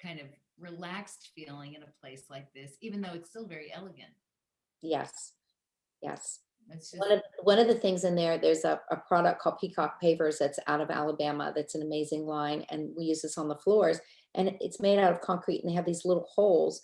kind of relaxed feeling in a place like this, even though it's still very elegant. Yes. Yes. It's just One of the things in there, there's a product called Peacock Pavers that's out of Alabama. That's an amazing line. And we use this on the floors, and it's made out of concrete and they have these little holes.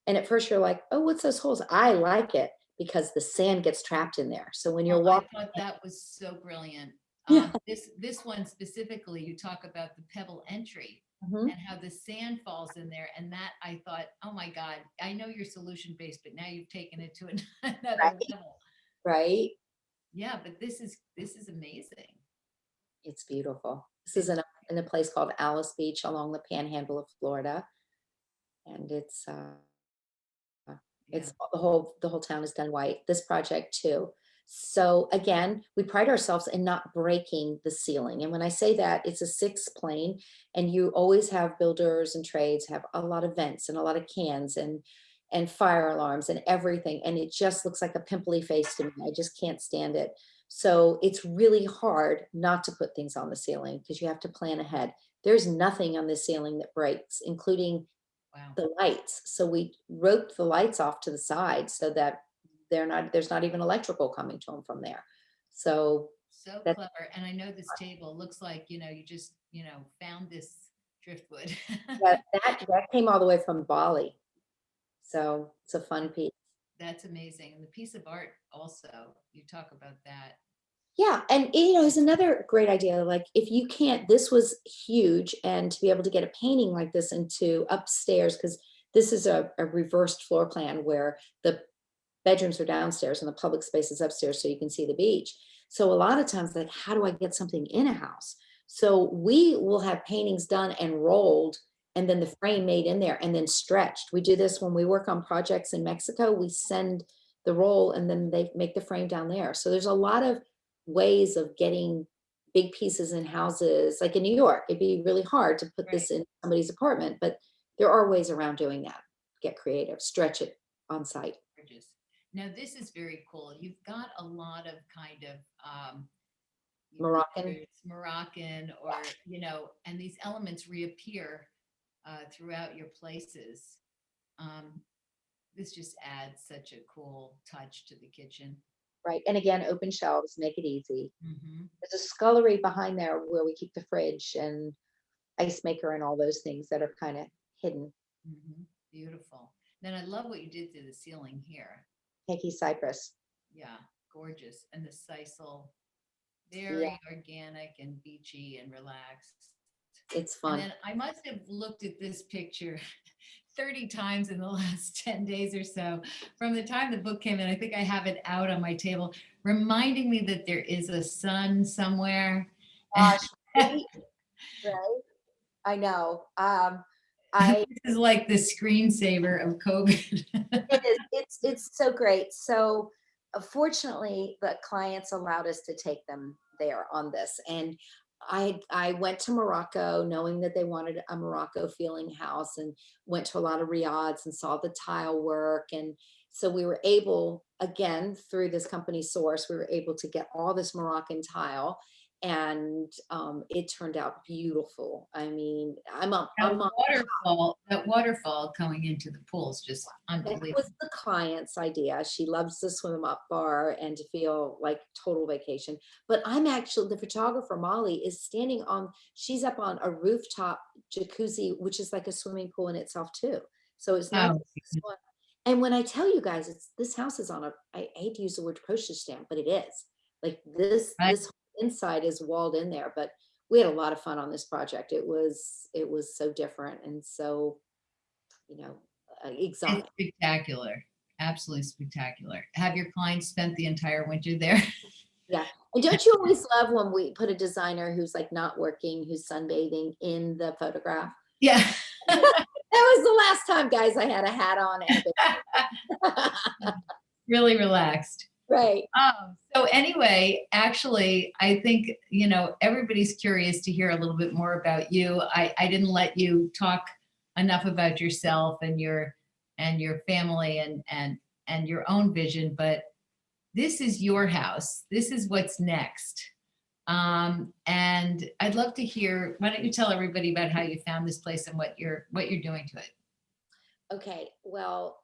And at first you're like, oh, what's those holes? I like it because the sand gets trapped in there. So when you're Well, I walking, thought that was so brilliant. yeah. This one specifically, you talk about the pebble entry Mhm. and how the sand falls in there, and that I thought, oh my God, I know you're solution based, but now you've taken it to another Right. level. Right. Yeah, but this is amazing. It's beautiful. This is in a place called Alice Beach along the panhandle of Florida. And Yeah, it's the whole town is done white. This project too. So again, we pride ourselves in not breaking the ceiling. And when I say that, it's a 6 plane, and you always have builders and trades have a lot of vents and a lot of cans and fire alarms and everything. And it just looks like a pimply face to me. I just can't stand it. So it's really hard not to put things on the ceiling because you have to plan ahead. There's nothing on the ceiling that breaks, including wow. the lights. So we roped the lights off to the side so that there's not even electrical coming to them from there. So So that clever. And I know this table looks like, you just, found this driftwood. that came all the way from Bali. So it's a fun piece. That's amazing. And the piece of art also, you talk about that. Yeah, and it's another great idea. Like if you can't, this was huge, and to be able to get a painting like this into upstairs, because this is a reversed floor plan where the bedrooms are downstairs and the public space is upstairs so you can see the beach. So a lot of times, like, how do I get something in a house? So we will have paintings done and rolled and then the frame made in there and then stretched. We do this when we work on projects in Mexico. We send the roll and then they make the frame down there. So there's a lot of ways of getting big pieces in houses. Like in New York, it'd be really hard to put this in somebody's apartment, but there are ways around doing that. Get creative, stretch it on site. Gorgeous. Now this is very cool. You've got a lot of kind of Moroccan. whether it's Moroccan or and these elements reappear throughout your places. Um, this just adds such a cool touch to the kitchen. Right. And again, open shelves make it easy. Mm-hmm. There's a scullery behind there where we keep the fridge and ice maker and all those things that are kind of hidden. Mm-hmm. Beautiful. Then I love what you did to the ceiling here. Keiki cypress. Yeah, gorgeous. And the sisal, very organic and beachy and relaxed. It's And fun. then I must have looked at this picture 30 times in the last 10 days or so. From the time the book came in, I think I have it out on my table, reminding me that there is a sun somewhere. Gosh, right? Right. I know. I This is like the screensaver of COVID. It is. It's so great. So fortunately, the clients allowed us to take them there on this. And I went to Morocco knowing that they wanted a Morocco feeling house, and went to a lot of riads and saw the tile work. And so we were able, again, through this company source, we were able to get all this Moroccan tile, and it turned out beautiful. I mean, That waterfall going into the pool is just It unbelievable. was the client's idea. She loves to swim up bar and to feel like total vacation. But I'm actually, the photographer, Molly, is standing on, she's up on a rooftop jacuzzi, which is like a swimming pool in itself too. So it's not Oh, just one. And when I tell you guys, this house is on a, I hate to use the word postage stamp, but it is. Like right. this whole inside is walled in there. But we had a lot of fun on this project. It was so different and so, you know, It's exotic. spectacular. Absolutely spectacular. Have your clients spent the entire winter there? Yeah. And don't you always love when we put a designer who's like not working, who's sunbathing in the photograph? Yeah. That was the last time, guys, I had a hat on. Really relaxed. Right. So anyway, actually, I think, everybody's curious to hear a little bit more about you. I didn't let you talk enough about yourself and your family and your own vision, but this is your house. This is what's next. And I'd love to hear, why don't you tell everybody about how you found this place and what you're doing to it? Okay. Well,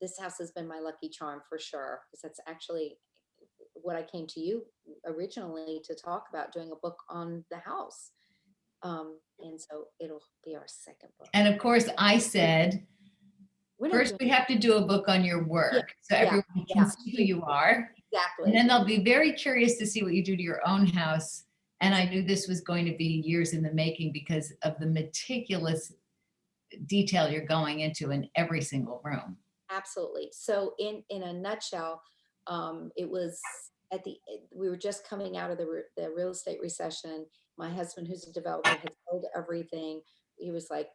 this house has been my lucky charm for sure, because that's actually what I came to you originally to talk about, doing a book on the house. And so it'll be our second book. And of course, I said, We're not first we have to do a book on your work, so yeah, everyone can yeah. see who you are. Exactly. And then they'll be very curious to see what you do to your own house. And I knew this was going to be years in the making because of the meticulous detail you're going into in every single room. Absolutely. So in a nutshell, it was we were just coming out of the real estate recession. My husband, who's a developer, had sold everything. He was like,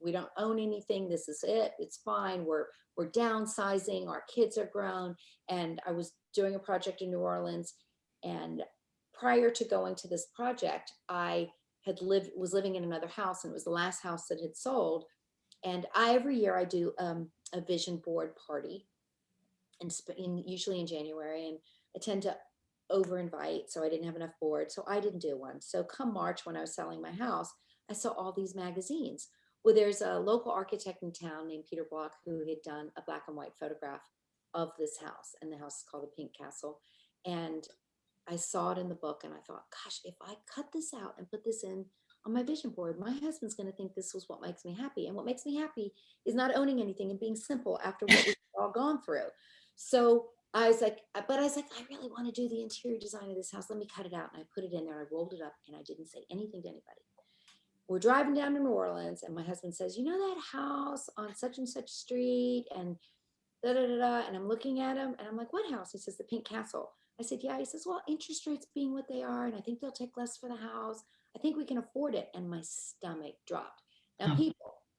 we don't own anything. This is it. It's fine. We're downsizing. Our kids are grown. And I was doing a project in New Orleans. And prior to going to this project, I was living in another house, and it was the last house that had sold. And every year I do a vision board party, and usually in January, and I tend to over invite, so I didn't have enough boards, so I didn't do one. So come March, when I was selling my house, I saw all these magazines. Well, there's a local architect in town named Peter Block who had done a black and white photograph of this house, and the house is called the Pink Castle. And I saw it in the book, and I thought, gosh, if I cut this out and put this in on my vision board, my husband's going to think this was what makes me happy. And what makes me happy is not owning anything and being simple after what we've all gone through. So I was like, I really want to do the interior design of this house. Let me cut it out. And I put it in there. I rolled it up, and I didn't say anything to anybody. We're driving down to New Orleans, and my husband says, you know that house on such and such street, and da da da da. And I'm looking at him, and I'm like, what house? He says, the Pink Castle. I said, yeah. He says, well, interest rates being what they are, and I think they'll take less for the house. I think we can afford it. And my stomach dropped. Now,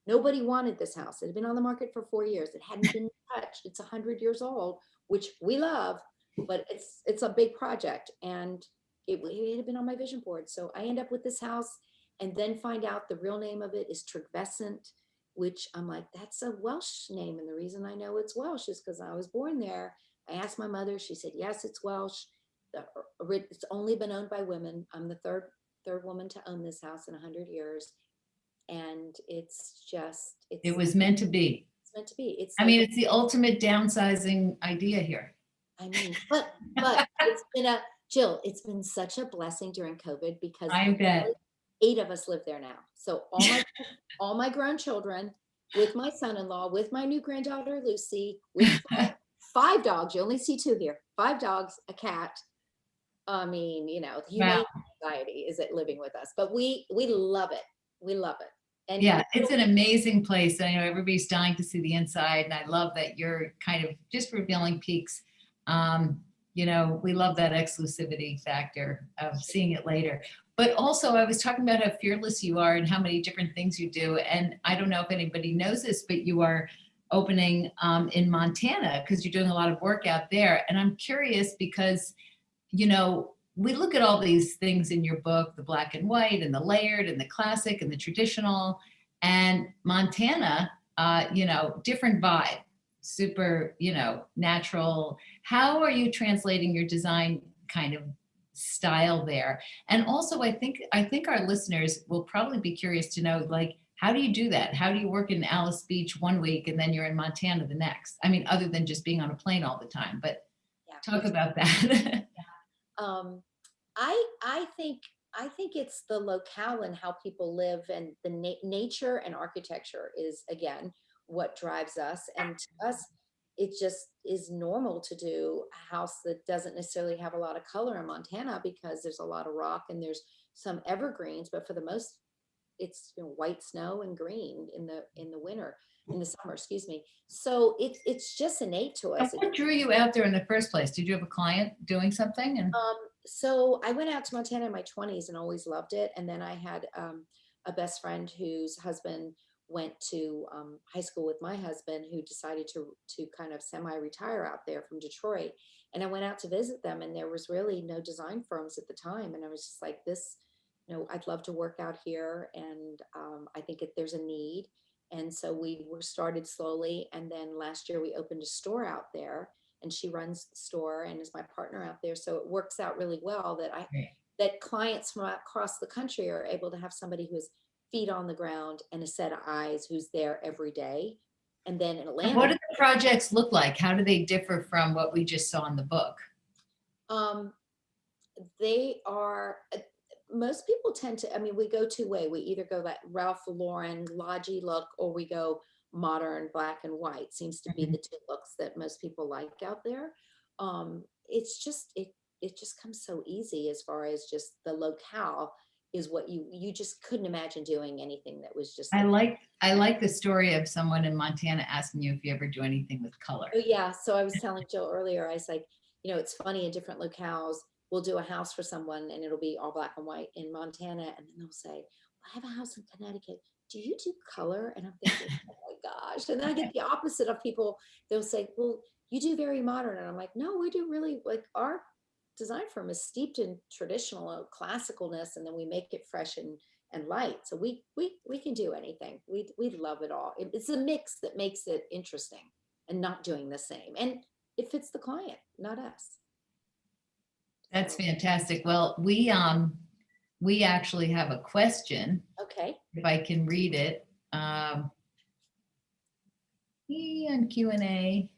nobody wanted this house. It had been on the market for 4 years. It hadn't been touched. It's 100 years old, which we love, but it's a big project. And it had been on my vision board. So I end up with this house, and then find out the real name of it is Trigvescent, which I'm like, that's a Welsh name. And the reason I know it's Welsh is because I was born there. I asked my mother. She said, yes, it's Welsh. It's only been owned by women. I'm the third woman to own this house in 100 years. And it was meant to be. It's meant to be. It's the ultimate downsizing idea here. But Jill, it's been such a blessing during COVID, because I bet 8 of us live there now. So all my grown children, with my son-in-law, with my new granddaughter, Lucy, with 5 dogs. You only see 2 here. 5 dogs, a cat. The humane society is living with us, but we love it. We love it. And yeah, it's an amazing place. I know everybody's dying to see the inside, and I love that you're kind of just revealing peaks. We love that exclusivity factor of seeing it later. But also I was talking about how fearless you are and how many different things you do. And I don't know if anybody knows this, but you are opening in Montana because you're doing a lot of work out there. And I'm curious because, you know, we look at all these things in your book, the black and white and the layered and the classic and the traditional, and Montana, you know, different vibe, super, you know, natural. How are you translating your design kind of style there? And also I think our listeners will probably be curious to know, like, how do you do that? How do you work in Alice Beach one week and then you're in Montana the next? I mean, other than just being on a plane all the time, but Yeah. talk about that. I think it's the locale and how people live, and the nature and architecture is again what drives us. And to us, it just is normal to do a house that doesn't necessarily have a lot of color in Montana because there's a lot of rock and there's some evergreens, but for the most, it's, you know, white snow and green in the winter, in the summer, excuse me. So it's just innate to And us. what drew you out there in the first place? Did you have a client doing something? And So I went out to Montana in my 20s and always loved it. And then I had a best friend whose husband went to high school with my husband, who decided to kind of semi-retire out there from Detroit. And I went out to visit them, and there was really no design firms at the time. And I was just like, this, you know, I'd love to work out here, and I think there's a need. And so we were started slowly. And then last year we opened a store out there, and she runs the store and is my partner out there. So it works out really well that Great. that clients from across the country are able to have somebody who has feet on the ground and a set of eyes who's there every day. And then in Atlanta, what do the projects look like? How do they differ from what we just saw in the book? they are, most people tend to, I mean, we go two way. We either go that Ralph Lauren lodgy look, or we go modern black and white. Seems to be the two looks that most people like out there. It's just, it just comes so easy as far as just the locale is what you just couldn't imagine doing anything that was just I like the story of someone in Montana asking you if you ever do anything with color. Oh yeah. So I was telling Jill earlier, I was like, you know, it's funny, in different locales, we'll do a house for someone and it'll be all black and white in Montana. And then they'll say, well, I have a house in Connecticut. Do you do color? And I'm thinking, oh my gosh. And then I get the opposite of people. They'll say, well, you do very modern. And I'm like, no, we do really, like, our design firm is steeped in traditional classicalness, and then we make it fresh and light. So we can do anything. We love it all. It's a mix that makes it interesting and not doing the same. And it fits the client, not us. That's So, fantastic. Well, we actually have a question, okay. if I can read it. On Q&A.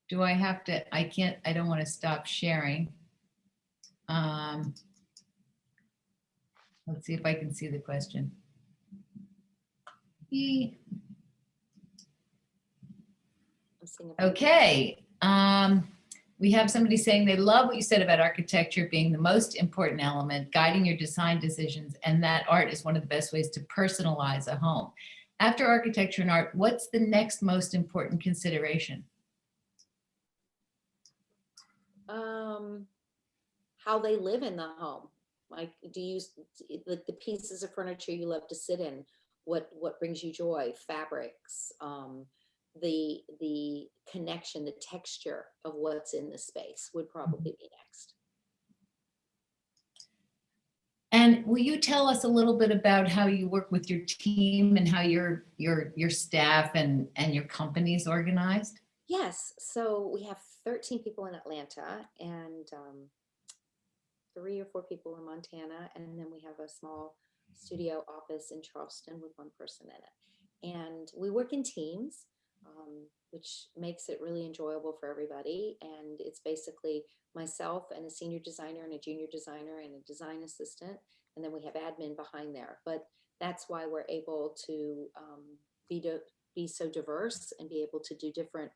Do I have to, I don't want to stop sharing. Let's see if I can see the question. I'm seeing a- Okay. We have somebody saying they love what you said about architecture being the most important element, guiding your design decisions, and that art is one of the best ways to personalize a home. After architecture and art, what's the next most important consideration? How they live in the home. Like, do you like the pieces of furniture you love to sit in? What brings you joy? Fabrics, the connection, the texture of what's in the space would probably be next. And will you tell us a little bit about how you work with your team and how your staff and your company's organized? Yes, so we have 13 people in Atlanta, and 3 or 4 people in Montana, and then we have a small studio office in Charleston with 1 person in it. And we work in teams, which makes it really enjoyable for everybody. And it's basically myself and a senior designer and a junior designer and a design assistant, and then we have admin behind there. But that's why we're able to be so diverse and be able to do different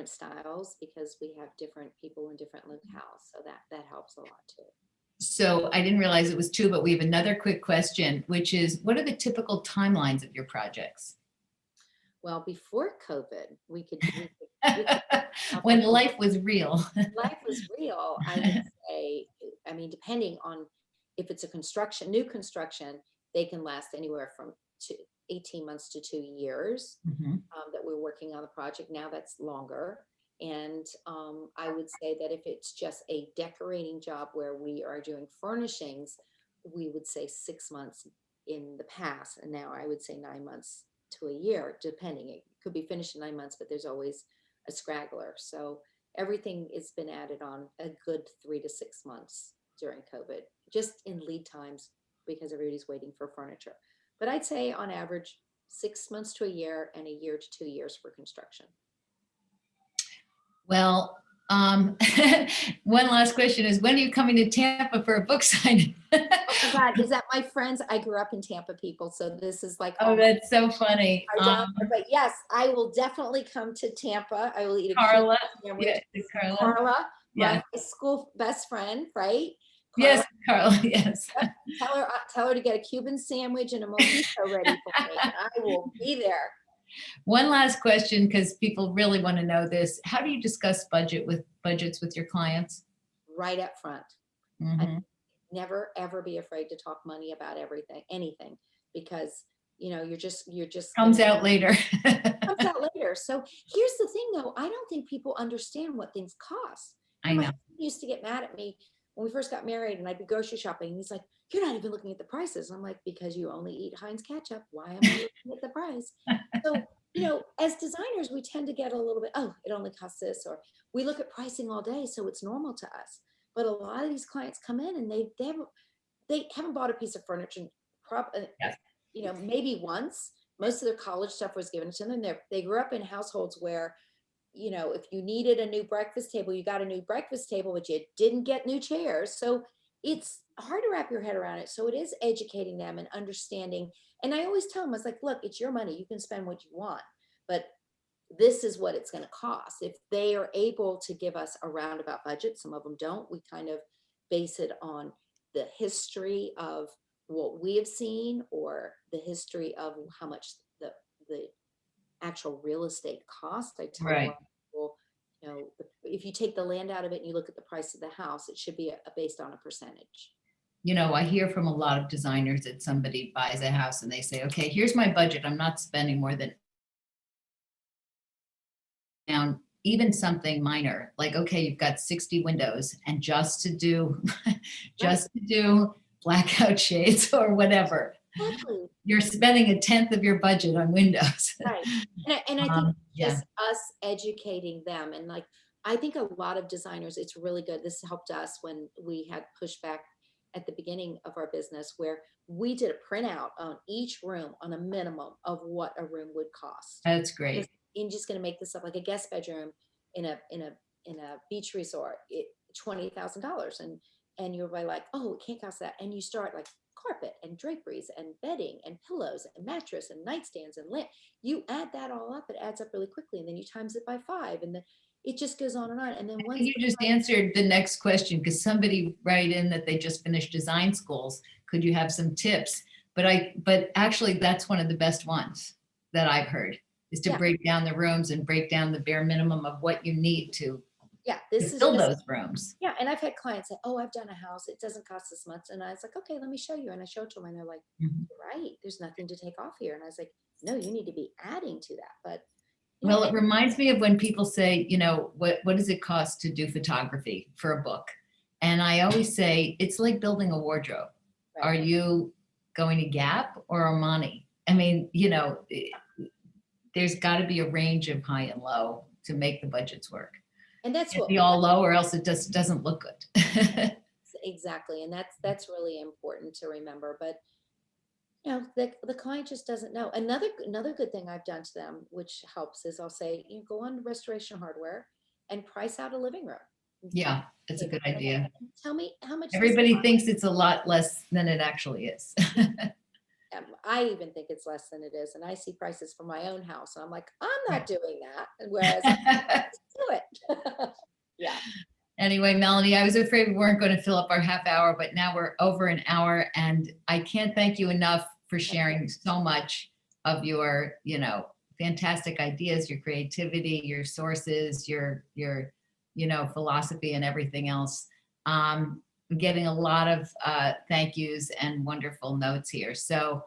styles, because we have different people in different locales. So that helps a lot too. So I didn't realize it was 2, but we have another quick question, which is, what are the typical timelines of your projects? Well, before COVID, we could When life was real. life was real, I would say I mean, depending on if it's a new construction, they can last anywhere from 18 months to 2 years that we're working on the project. Now that's longer. And I would say that if it's just a decorating job where we are doing furnishings, we would say 6 months in the past. And now I would say 9 months to a year, depending. It could be finished in 9 months, but there's always a straggler. So everything has been added on a good 3 to 6 months during COVID, just in lead times because everybody's waiting for furniture. But I'd say on average, 6 months to a year and a year to 2 years for construction. Well, one last question is, when are you coming to Tampa for a book signing? Oh my God, is that my friends? I grew up in Tampa, people. So this is like, Oh, that's so funny. but yes, I will definitely come to Tampa. I will eat a Carla, Cuban sandwich. yeah, Carla. Carla, Yeah. my high school best friend, right? Yes, Carla, yes. Tell her to get a Cuban sandwich and a mojito ready for me, and I will be there. One last question, because people really want to know this. How do you discuss budgets with your clients? Right up front. Mhm. Never ever be afraid to talk money about anything, because you're just Comes out later. comes out later. So here's the thing, though. I don't think people understand what things cost. I My know. husband used to get mad at me when we first got married, and I'd be grocery shopping, and he's like, "You're not even looking at the prices." I'm like, "Because you only eat Heinz ketchup. Why am I looking at the price?" So, as designers, we tend to get a little bit, oh, it only costs this, or we look at pricing all day, so it's normal to us. But a lot of these clients come in and they haven't bought a piece of furniture, Yes. maybe once. Most of their college stuff was given to them. They grew up in households where, if you needed a new breakfast table, you got a new breakfast table, but you didn't get new chairs. So it's hard to wrap your head around it. So it is educating them and understanding. And I always tell them, I was like, look, it's your money. You can spend what you want, but this is what it's going to cost. If they are able to give us a roundabout budget, some of them don't. We kind of base it on the history of what we have seen, or the history of how much the actual real estate cost. I tell a Right. lot of people, if you take the land out of it and you look at the price of the house, it should be based on a percentage. I hear from a lot of designers that somebody buys a house and they say, okay, here's my budget. I'm not spending more than down, even something minor, like, okay, you've got 60 windows, and just to do blackout shades or whatever, Exactly. you're spending a tenth of your budget on windows. Right. And I think Yeah. just us educating them, and I think a lot of designers, it's really good. This helped us when we had pushback at the beginning of our business, where we did a printout on each room on a minimum of what a room would cost. That's great. I'm just going to make this up, like a guest bedroom in a beach resort, $20,000, and you're like, oh, it can't cost that, and you start like carpet and draperies and bedding and pillows and mattress and nightstands and lamp. You add that all up, it adds up really quickly, and then you times it by 5, and then it just goes on. And then once You just answered the next question, because somebody write in that they just finished design schools. Could you have some tips? But actually, that's one of the best ones that I've heard, is to break down the rooms and break down the bare minimum of what you need to fill those rooms. Yeah, and I've had clients say, oh, I've done a house, it doesn't cost this much. And I was like, okay, let me show you. And I showed to them, and they're like, right, there's nothing to take off here. And I was like, no, you need to be adding to that. But well, it reminds me of when people say, what does it cost to do photography for a book? And I always say, it's like building a wardrobe. Right. Are you going to Gap or Armani? I mean, there's got to be a range of high and low to make the budgets work. And that's what be all low, or else it just doesn't look good. Exactly. And that's really important to remember. But the client just doesn't know. Another good thing I've done to them, which helps, is I'll say, go on Restoration Hardware and price out a living room. Yeah, that's a good idea. Tell me how much. Everybody thinks it's a lot less than it actually is. I even think it's less than it is. And I see prices for my own house, and I'm like, I'm not doing that. Whereas let's do it. Yeah. Anyway, Melanie, I was afraid we weren't going to fill up our half hour, but now we're over an hour, and I can't thank you enough for sharing so much of your, fantastic ideas, your creativity, your sources, your philosophy, and everything else. I'm getting a lot of thank yous and wonderful notes here. So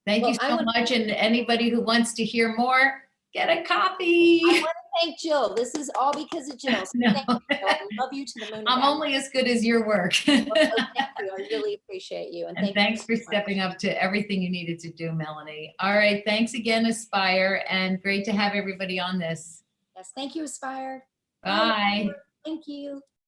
thank you Well, I so wanna- much. And anybody who wants to hear more, get a copy. I want to thank Jill. This is all because of Jill. So No. thank you, Jill. I love you to the moon. and I'm back. only as good as your work. Well, thank you. I really appreciate you. And And thank thanks you for so much. stepping up to everything you needed to do, Melanie. All right, thanks again, Aspire, and great to have everybody on this. Yes, thank you, Aspire. Bye. Thank you.